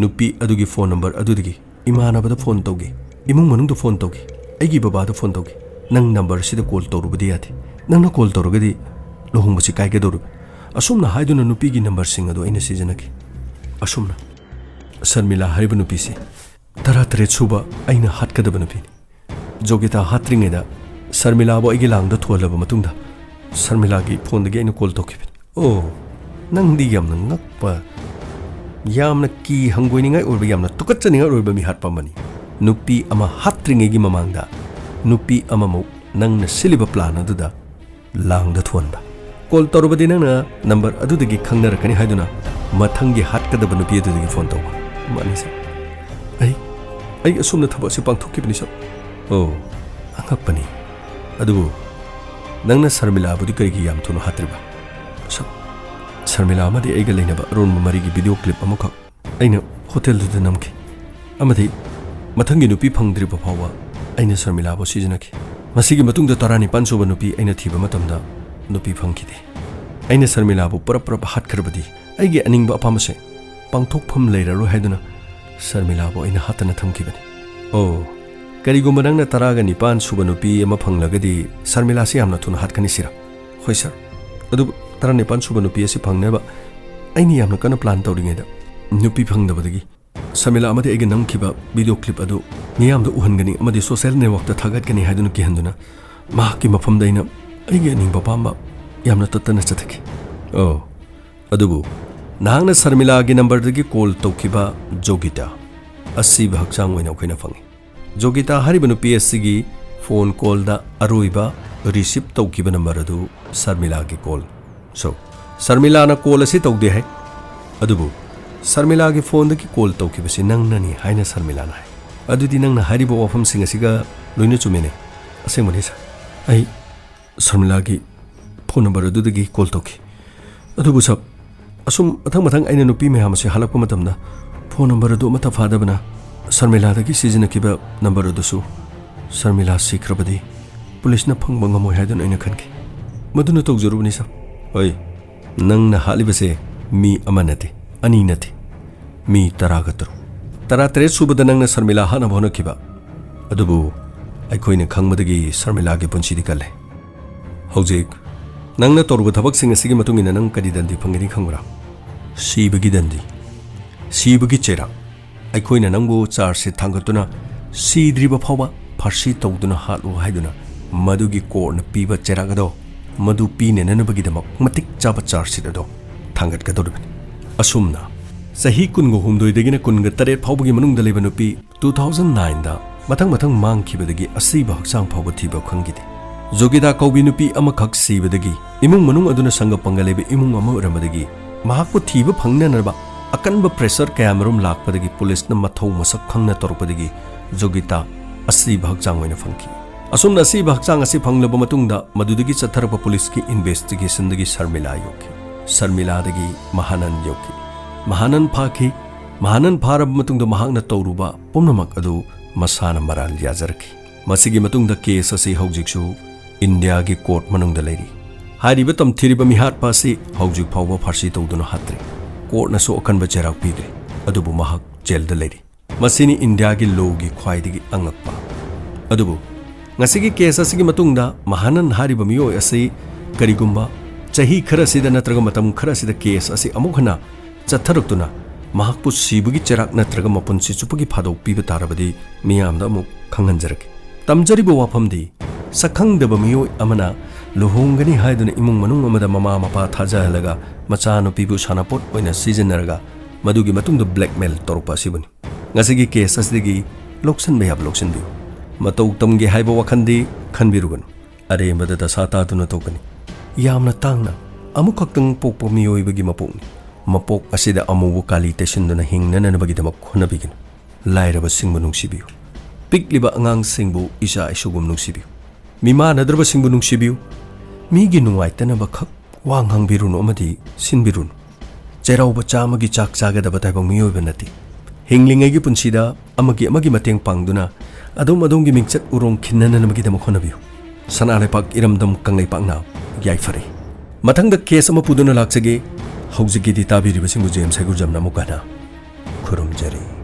ꯅꯨꯄꯤ ꯑꯗꯨꯒꯤ ꯐꯣꯟ ꯅꯝꯕꯔ ꯑꯗꯨꯗꯒꯤ ꯏꯃꯥꯟꯅꯕꯗ ꯐꯣꯟ ꯇꯧꯈꯤ ꯏꯃꯨꯡ ꯃꯅꯨꯡꯗ ꯐꯣꯟ ꯇꯧꯈꯤ ꯑꯩꯒꯤ ꯕꯕꯥꯗ ꯐꯣꯟ ꯇꯧꯒꯦ ꯅꯪ ꯅꯝꯕꯔꯁꯤꯗ ꯀꯣꯜ ꯇꯧꯔꯨꯕꯗꯤ ꯌꯥꯗꯦ ꯅꯪꯅ ꯀꯣꯜ ꯇꯧꯔꯒꯗꯤ ꯂꯨꯍꯣꯡꯕꯁꯤ ꯀꯥꯏꯒꯗꯧꯔꯤꯕ ꯑꯁꯨꯝꯅ ꯍꯥꯏꯗꯨꯅ ꯅꯨꯄꯤꯒꯤ ꯅꯝꯕꯔꯁꯤꯡ ꯑꯗꯨ ꯑꯩꯅ ꯁꯤꯖꯤꯟꯅꯈꯤ ꯑꯁꯨꯝꯅ ꯁꯔꯃꯤꯂꯥ ꯍꯥꯏꯔꯤꯕ ꯅꯨꯄꯤꯁꯤ 13 ꯁꯨꯕ ꯑꯩꯅ ꯍꯥꯠꯀꯗꯕ ꯅꯨꯄꯤꯅꯤ ꯖꯣꯒꯤꯇꯥ ꯍꯥꯠꯇ꯭ꯔꯤꯉꯩꯗ ꯁꯔꯃꯤꯂꯥꯕꯨ ꯑꯩꯒꯤ ꯂꯥꯡꯗ ꯊꯣꯜꯂꯕ ꯃꯇꯨꯡꯗ ꯁꯔꯃꯤꯂꯥꯒꯤ ꯐꯣꯟꯗꯒꯤ ꯑꯩꯅ ꯀꯣꯜ ꯇꯧꯈꯤꯕꯅꯤ ꯑꯣ ꯅꯪꯗꯤ ꯌꯥꯝꯅ ꯉꯛꯄ ꯌꯥꯝꯅ ꯀꯤ ꯍꯪꯒꯣꯏꯅꯤꯡꯉꯥꯏ ꯑꯣꯏꯕ ꯌꯥꯝꯅ ꯇꯨꯀꯠꯆꯅꯤꯡꯉꯥꯏ ꯑꯣꯏꯕ ꯃꯤꯍꯥꯠꯄ ꯑꯃꯅꯤ ꯅꯨꯄꯤ ꯑꯃ ꯍꯥꯠꯇ꯭ꯔꯤꯉꯩꯒꯤ ꯃꯃꯥꯡꯗ ꯅꯨꯄꯤ ꯑꯃꯃꯨꯛ ꯅꯪꯅ ꯁꯤꯜꯂꯤꯕ ꯄ꯭ꯂꯥꯟ ꯑꯗꯨꯗ ꯂꯥꯡꯗ ꯊꯣꯟꯕ ꯀꯣꯜ ꯇꯧꯔꯕꯗꯤ ꯅꯪꯅ ꯅꯝꯕꯔ ꯑꯗꯨꯗꯒꯤ ꯈꯪꯅꯔꯛꯀꯅꯤ ꯍꯥꯏꯗꯨꯅ ꯃꯊꯪꯒꯤ ꯍꯥꯠꯀꯗꯕ ꯅꯨꯄꯤ ꯑꯗꯨꯗꯒꯤ ꯐꯣꯟ ꯇꯧꯕ ꯃꯥꯅꯤ ꯁꯥꯔ ꯑꯩ ꯑꯁꯨꯝꯅ ꯊꯕꯛ ꯑꯁꯤ ꯄꯥꯡꯊꯣꯛꯈꯤꯕꯅꯤ ꯁꯥꯔ ꯑꯣ ꯑꯉꯛꯄꯅꯤ ꯑꯗꯨꯕꯨ ꯅꯪꯅ ꯁꯔꯃꯤꯂꯥꯕꯨꯗꯤ ꯀꯔꯤꯒꯤ ꯌꯥꯝ ꯊꯨꯅ ꯍꯥꯠꯇ꯭ꯔꯤꯕ ꯁꯔꯃꯤꯂꯥ ꯑꯃꯗꯤ ꯑꯩꯒ ꯂꯩꯅꯕ ꯑꯔꯣꯟꯕ ꯃꯔꯤꯒꯤ ꯚꯤꯗꯤꯑꯣ ꯀ꯭ꯂꯤꯞ ꯑꯃꯈꯛ ꯑꯩꯅ ꯍꯣꯇꯦꯜꯗꯨꯗ ꯅꯝꯈꯤ ꯑꯃꯗꯤ ꯃꯊꯪꯒꯤ ꯅꯨꯄꯤ ꯐꯪꯗ꯭ꯔꯤꯕ ꯐꯥꯎꯕ ꯑꯩꯅ ꯁꯔꯃꯤꯂꯥꯕꯨ ꯁꯤꯖꯤꯟꯅꯈꯤ ꯃꯁꯤꯒꯤ ꯃꯇꯨꯡꯗ 19 ꯁꯨꯕ ꯅꯨꯄꯤ ꯑꯩꯅ ꯊꯤꯕ ꯃꯇꯝꯗ ꯅꯨꯄꯤ ꯐꯪꯈꯤꯗꯦ ꯑꯩꯅ ꯁꯔꯃꯤꯂꯥꯕꯨ ꯄꯨꯔꯞ ꯍꯥꯠꯈ꯭ꯔꯕꯗꯤ ꯑꯩꯒꯤ ꯑꯅꯤꯡꯕ ꯑꯄꯥꯝꯕꯁꯦ ꯄꯥꯡꯊꯣꯛꯐꯝ ꯂꯩꯔꯔꯣꯏ ꯍꯥꯏꯗꯨꯅ ꯁꯔꯃꯤꯂꯥꯕꯨ ꯑꯩꯅ ꯍꯥꯠꯇꯅ ꯊꯝꯈꯤꯕꯅꯤ ꯑꯣ ꯀꯔꯤꯒꯨꯝꯕ ꯅꯪꯅ 19 ꯁꯨꯕ ꯅꯨꯄꯤ ꯑꯃ ꯐꯪꯂꯒꯗꯤ ꯁꯔꯃꯤꯂꯥꯁꯤ ꯌꯥꯝꯅ ꯊꯨꯅ ꯍꯥꯠꯀꯅꯤ ꯁꯤꯔ ꯍꯣꯏ ꯁꯥꯔ ꯑꯗꯨꯕꯨ 19 ꯁꯨꯕ ꯅꯨꯄꯤ ꯑꯁꯤ ꯐꯪꯅꯕ ꯑꯩꯅ ꯌꯥꯝꯅ ꯀꯟꯅ ꯄ꯭ꯂꯥꯟ ꯇꯧꯔꯤꯉꯩꯗ ꯅꯨꯄꯤ ꯐꯪꯗꯕꯗꯒꯤ ꯁꯔꯃꯤꯂꯥ ꯑꯃꯗꯤ ꯑꯩꯒ ꯅꯝꯈꯤꯕ ꯚꯤꯗꯤꯑꯣ ꯀ꯭ꯂꯤꯞ ꯑꯗꯨ ꯃꯤꯌꯥꯝꯗ ꯎꯍꯟꯒꯅꯤ ꯑꯃꯗꯤ ꯁꯣꯁꯤꯌꯦꯜ ꯅꯦꯠꯋꯥꯔꯛꯇ ꯊꯥꯒꯠꯀꯅꯤ ꯍꯥꯏꯗꯨꯅ ꯀꯤꯍꯟꯗꯨꯅ ꯃꯍꯥꯛꯀꯤ ꯃꯐꯝꯗ ꯑꯩꯅ ꯑꯩꯒꯤ ꯑꯅꯤꯡꯕ ꯑꯄꯥꯝꯕ ꯌꯥꯝꯅ ꯇꯠꯇꯅ ꯆꯠꯊꯈꯤ ꯑꯣ ꯑꯗꯨꯕꯨ ꯅꯍꯥꯛꯅ ꯁꯔꯃꯤꯂꯥꯒꯤ ꯅꯝꯕꯔꯗꯒꯤ ꯀꯣꯜ ꯇꯧꯈꯤꯕ ꯖꯣꯒꯤꯇꯥ ꯑꯁꯤꯕ ꯍꯛꯆꯥꯡ ꯑꯣꯏꯅ ꯑꯩꯈꯣꯏꯅ ꯐꯪꯉꯤ ꯖꯣꯒꯤꯇꯥ ꯍꯥꯏꯔꯤꯕ ꯅꯨꯄꯤ ꯑꯁꯤꯒꯤ ꯐꯣꯟ ꯀꯣꯜꯗ ꯑꯔꯣꯏꯕ ꯔꯤꯁꯤꯞ ꯇꯧꯈꯤꯕ ꯅꯝꯕꯔ ꯑꯗꯨ ꯁꯔꯃꯤꯂꯥꯒꯤ ꯀꯣꯜ ꯁꯔꯃꯤꯂꯥꯅ ꯀꯣꯜ ꯑꯁꯤ ꯇꯧꯗꯦ ꯍꯥꯏ ꯑꯗꯨꯕꯨ ꯁꯔꯃꯤꯂꯥꯒꯤ ꯐꯣꯟꯗꯒꯤ ꯀꯣꯜ ꯇꯧꯈꯤꯕꯁꯤ ꯅꯪꯅꯅꯤ ꯍꯥꯏꯅ ꯁꯔꯃꯤꯂꯥꯅ ꯍꯥꯏ ꯑꯗꯨꯗꯤ ꯅꯪꯅ ꯍꯥꯏꯔꯤꯕ ꯋꯥꯐꯝꯁꯤꯡ ꯑꯁꯤꯒ ꯂꯣꯏꯅ ꯆꯨꯝꯃꯤꯅꯦ ꯑꯁꯦꯡꯕꯅꯤ ꯁꯥꯔ ꯑꯩ ꯁꯔꯃꯤꯂꯥꯒꯤ ꯐꯣꯟ ꯅꯝꯕꯔ ꯑꯗꯨꯗꯒꯤ ꯀꯣꯜ ꯇꯧꯈꯤ ꯑꯗꯨꯕꯨ ꯁꯥꯔ ꯑꯁꯨꯝ ꯃꯊꯪ ꯑꯩꯅ ꯅꯨꯄꯤ ꯃꯌꯥꯝ ꯑꯁꯤ ꯍꯜꯂꯛꯄ ꯃꯇꯝꯗ ꯐꯣꯟ ꯅꯝꯕꯔ ꯑꯗꯨ ꯑꯃꯠꯇ ꯐꯥꯗꯕꯅ ꯁꯔꯃꯤꯂꯥꯗꯒꯤ ꯁꯤꯖꯤꯟꯅꯈꯤꯕ ꯅꯝꯕꯔ ꯑꯗꯨꯁꯨ ꯁꯔꯃꯤꯂꯥ ꯁꯤꯈ꯭ꯔꯕꯗꯤ ꯄꯨꯂꯤꯁꯅ ꯐꯪꯕ ꯉꯝꯃꯣꯏ ꯍꯥꯏꯗꯨꯅ ꯑꯩꯅ ꯈꯟꯈꯤ ꯃꯗꯨꯅ ꯇꯧꯖꯔꯨꯕꯅꯤ ꯁꯥꯔ ꯍꯣꯏ ꯅꯪꯅ ꯍꯥꯠꯂꯤꯕꯁꯦ ꯃꯤ ꯑꯃ ꯅꯠꯇꯦ ꯑꯅꯤ ꯅꯠꯇꯦ ꯃꯤ 13 ꯁꯨꯕꯗ ꯅꯪꯅ ꯁꯔꯃꯤꯂꯥ ꯍꯥꯠꯅꯕ ꯍꯣꯠꯅꯈꯤꯕ ꯑꯗꯨꯕꯨ ꯑꯩꯈꯣꯏꯅ ꯈꯪꯕꯗꯒꯤ ꯁꯔꯃꯤꯂꯥꯒꯤ ꯄꯨꯟꯁꯤꯗꯤ ꯀꯜꯂꯦ ꯍꯧꯖꯤꯛ ꯅꯪꯅ ꯇꯧꯔꯨꯕ ꯊꯕꯛꯁꯤꯡ ꯑꯁꯤꯒꯤ ꯃꯇꯨꯡ ꯏꯟꯅ ꯅꯪ ꯀꯔꯤ ꯗꯟꯗꯤ ꯐꯪꯒꯅꯤ ꯈꯪꯕ꯭ꯔꯥ ꯁꯤꯕꯒꯤ ꯗꯟꯗꯤ ꯁꯤꯕꯒꯤ ꯆꯩꯔꯥꯛ ꯑꯩꯈꯣꯏꯅ ꯅꯪꯕꯨ ꯆꯥꯔꯖꯁꯤꯠ ꯊꯥꯡꯒꯠꯇꯨꯅ ꯁꯤꯗ꯭ꯔꯤꯕ ꯐꯥꯎꯕ ꯐꯥꯔꯁꯤ ꯇꯧꯗꯨꯅ ꯍꯥꯠꯂꯨ ꯍꯥꯏꯗꯨꯅ ꯃꯗꯨꯒꯤ ꯀꯣꯔꯠꯅ ꯄꯤꯕ ꯆꯩꯔꯥꯛ ꯑꯗꯣ ꯃꯗꯨ ꯄꯤꯅꯅꯕꯒꯤꯗꯃꯛ ꯃꯇꯤꯛ ꯆꯥꯕ ꯆꯥꯔꯖꯁꯤꯠ ꯑꯗꯣ ꯊꯥꯡꯒꯠꯀꯗꯧꯔꯤꯕꯅꯤ ꯑꯁꯨꯝꯅ ꯆꯍꯤ 19 ꯐꯥꯎꯕꯒꯤ ꯃꯅꯨꯡꯗ ꯂꯩꯕ ꯅꯨꯄꯤ 2009ꯗ ꯃꯊꯪ ꯃꯥꯡꯈꯤꯕꯗꯒꯤ ꯑꯁꯤꯕ ꯍꯛꯆꯥꯡ ꯐꯥꯎꯕ ꯊꯤꯕ ꯈꯪꯈꯤꯗꯦ ꯖꯣꯒꯤꯗꯥ ꯀꯧꯕꯤ ꯅꯨꯄꯤ ꯑꯃꯈꯛ ꯁꯤꯕꯗꯒꯤ ꯏꯃꯨꯡ ꯃꯅꯨꯡ ꯑꯗꯨꯅ ꯁꯪꯒ ꯄꯪꯒ ꯂꯩꯕ ꯏꯃꯨꯡ ꯑꯃ ꯑꯣꯏꯔꯝꯕꯗꯒꯤ ꯃꯍꯥꯛꯄꯨ ꯊꯤꯕ ꯐꯪꯅꯅꯕ ꯑꯀꯟꯕ ꯄ꯭ꯔꯦꯁꯔ ꯀꯌꯥꯃꯔꯨꯝ ꯂꯥꯛꯄꯗꯒꯤ ꯄꯨꯂꯤꯁꯅ ꯃꯊꯧ ꯃꯁꯛ ꯈꯪꯅ ꯇꯧꯔꯛꯄꯗꯒꯤ ꯖꯣꯒꯤꯇꯥ ꯑꯁꯤꯕ ꯍꯛꯆꯥꯡ ꯑꯣꯏꯅ ꯐꯪꯈꯤ ꯑꯁꯨꯝꯅ ꯑꯁꯤꯕ ꯍꯛꯆꯥꯡ ꯑꯁꯤ ꯐꯪꯂꯕ ꯃꯇꯨꯡꯗ ꯃꯗꯨꯗꯒꯤ ꯆꯠꯊꯔꯛꯄ ꯄꯨꯂꯤꯁꯀꯤ ꯏꯟꯚꯦꯁꯇꯤꯒꯦꯁꯟꯗꯒꯤ ꯁꯔꯃꯤꯂꯥ ꯌꯧꯈꯤ ꯁꯔꯃꯤꯂꯥꯗꯒꯤ ꯃꯍꯥꯅꯟ ꯌꯧꯈꯤ ꯃꯍꯥꯅꯟ ꯐꯥꯈꯤ ꯃꯍꯥꯅꯟ ꯐꯥꯔꯕ ꯃꯇꯨꯡꯗ ꯃꯍꯥꯛꯅ ꯇꯧꯔꯨꯕ ꯄꯨꯝꯅꯃꯛ ꯑꯗꯨ ꯃꯁꯥꯅ ꯃꯔꯥꯜ ꯌꯥꯖꯔꯛꯈꯤ ꯃꯁꯤꯒꯤ ꯃꯇꯨꯡꯗ ꯀꯦꯁ ꯑꯁꯤ ꯍꯧꯖꯤꯛꯁꯨ ꯏꯟꯗꯤꯌꯥꯒꯤ ꯀꯣꯔꯠ ꯃꯅꯨꯡꯗ ꯂꯩꯔꯤ ꯍꯥꯏꯔꯤꯕ ꯇꯝꯊꯤꯔꯤꯕ ꯃꯤꯍꯥꯠꯄ ꯑꯁꯤ ꯍꯧꯖꯤꯛ ꯐꯥꯎꯕ ꯐꯥꯔꯁꯤ ꯇꯧꯗꯨꯅ ꯍꯥꯠꯇ꯭ꯔꯤ ꯀꯣꯔꯠꯅꯁꯨ ꯑꯀꯟꯕ ꯆꯩꯔꯥꯛ ꯄꯤꯈ꯭ꯔꯦ ꯑꯗꯨꯕꯨ ꯃꯍꯥꯛ ꯖꯦꯜꯗ ꯂꯩꯔꯤ ꯃꯁꯤꯅꯤ ꯏꯟꯗꯤꯌꯥꯒꯤ ꯂꯣꯒꯤ ꯈ꯭ꯋꯥꯏꯗꯒꯤ ꯑꯉꯛꯄ ꯑꯗꯨꯕꯨ ꯉꯁꯤꯒꯤ ꯀꯦꯁ ꯑꯁꯤꯒꯤ ꯃꯇꯨꯡꯗ ꯃꯍꯥꯅꯟ ꯍꯥꯏꯔꯤꯕ ꯃꯤꯑꯣꯏ ꯑꯁꯤ ꯀꯔꯤꯒꯨꯝꯕ ꯆꯍꯤ ꯈꯔꯁꯤꯗ ꯅꯠꯇ꯭ꯔꯒ ꯃꯇꯝ ꯈꯔꯁꯤꯗ ꯀꯦꯁ ꯑꯁꯤ ꯑꯃꯨꯛ ꯍꯟꯅ ꯆꯠꯊꯔꯛꯇꯨꯅ ꯃꯍꯥꯛꯄꯨ ꯁꯤꯕꯒꯤ ꯆꯩꯔꯥꯛ ꯅꯠꯇ꯭ꯔꯒ ꯃꯄꯨꯟꯁꯤ ꯆꯨꯞꯄꯒꯤ ꯐꯥꯗꯣꯛ ꯄꯤꯕ ꯇꯥꯔꯕꯗꯤ ꯃꯤꯌꯥꯝꯗ ꯑꯃꯨꯛ ꯈꯪꯍꯟꯖꯔꯛꯀꯦ ꯇꯝꯖꯔꯤꯕ ꯋꯥꯐꯝꯗꯤ ꯁꯛꯈꯪꯗꯕ ꯃꯤꯑꯣꯏ ꯑꯃꯅ ꯂꯨꯍꯣꯡꯒꯅꯤ ꯍꯥꯏꯗꯨꯅ ꯏꯃꯨꯡ ꯃꯅꯨꯡ ꯑꯃꯗ ꯃꯃꯥ ꯃꯄꯥ ꯊꯥꯖꯍꯜꯂꯒ ꯃꯆꯥꯅꯨꯄꯤꯕꯨ ꯁꯥꯟꯅꯄꯣꯠ ꯑꯣꯏꯅ ꯁꯤꯖꯤꯟꯅꯔꯒ ꯃꯗꯨꯒꯤ ꯃꯇꯨꯡꯗ ꯕ꯭ꯂꯦꯛꯃꯦꯜ ꯇꯧꯔꯛꯄ ꯑꯁꯤꯕꯨꯅꯤ ꯉꯁꯤꯒꯤ ꯀꯦꯁ ꯑꯁꯤꯗꯒꯤ ꯂꯧꯁꯤꯟꯕ ꯌꯥꯕ ꯂꯧꯁꯤꯟꯕꯤꯌꯨ ꯃꯇꯧ ꯇꯝꯒꯦ ꯍꯥꯏꯕ ꯋꯥꯈꯟꯗꯤ ꯈꯟꯕꯤꯔꯨꯒꯅꯨ ꯑꯔꯦꯝꯕꯗ ꯗꯁꯥ ꯇꯥꯗꯨꯅ ꯇꯧꯒꯅꯤ ꯌꯥꯝꯅ ꯇꯥꯡꯅ ꯑꯃꯨꯛꯈꯛꯇꯪ ꯄꯣꯛꯄ ꯃꯤꯑꯣꯏꯕꯒꯤ ꯃꯄꯣꯛꯅꯤ ꯃꯄꯣꯛ ꯑꯁꯤꯗ ꯑꯃꯨꯕ ꯀꯥꯂꯤ ꯇꯩꯁꯤꯟꯗꯨꯅ ꯍꯤꯡꯅꯅꯕꯒꯤꯗꯃꯛ ꯍꯣꯠꯅꯕꯤꯒꯅꯨ ꯂꯥꯏꯔꯕꯁꯤꯡꯕꯨ ꯅꯨꯡꯁꯤꯕꯤꯌꯨ ꯄꯤꯛꯂꯤꯕ ꯑꯉꯥꯡꯁꯤꯡꯕꯨ ꯏꯆꯥ ꯏꯁꯨꯒꯨꯝ ꯅꯨꯡꯁꯤꯕꯤꯌꯨ ꯃꯤꯃꯥꯟꯅꯗ꯭ꯔꯕꯁꯤꯡꯕꯨ ꯅꯨꯡꯁꯤꯕꯤꯌꯨ ꯃꯤꯒꯤ ꯅꯨꯡꯉꯥꯏꯇꯅꯕ ꯈꯛ ꯋꯥ ꯉꯥꯡꯕꯤꯔꯨꯅꯨ ꯑꯃꯗꯤ ꯁꯤꯟꯕꯤꯔꯨꯅꯨ ꯆꯩꯔꯥꯎꯕ ꯆꯥꯝꯃꯒꯤ ꯆꯥꯛ ꯆꯥꯒꯗꯕ ꯇꯥꯏꯕꯪ ꯃꯤꯑꯣꯏꯕ ꯅꯠꯇꯦ ꯍꯤꯡꯂꯤꯉꯩꯒꯤ ꯄꯨꯟꯁꯤꯗ ꯑꯃꯒꯤ ꯃꯇꯦꯡ ꯄꯥꯡꯗꯨꯅ ꯑꯗꯣꯝꯒꯤ ꯃꯤꯡꯆꯠ ꯎꯔꯣꯡ ꯈꯤꯟꯅꯅꯕꯒꯤꯗꯃꯛ ꯍꯣꯠꯅꯕꯤꯌꯨ ꯁꯅꯥꯂꯩꯄꯥꯛ ꯏꯔꯝꯗꯝ ꯀꯪꯂꯩꯄꯥꯛꯅ ꯌꯥꯏꯐꯔꯦ ꯃꯊꯪꯗ ꯀꯦꯁ ꯑꯃ ꯄꯨꯗꯨꯅ ꯂꯥꯛꯆꯒꯦ ꯍꯧꯖꯤꯛꯀꯤꯗꯤ ꯇꯥꯕꯤꯔꯤꯕꯁꯤꯡꯕꯨ ꯖꯦꯝꯁ ꯍꯩꯒꯨꯔꯖꯝꯅ ꯑꯃꯨꯛ ꯍꯟꯅ ꯈꯨꯔꯨꯝꯖꯔꯤ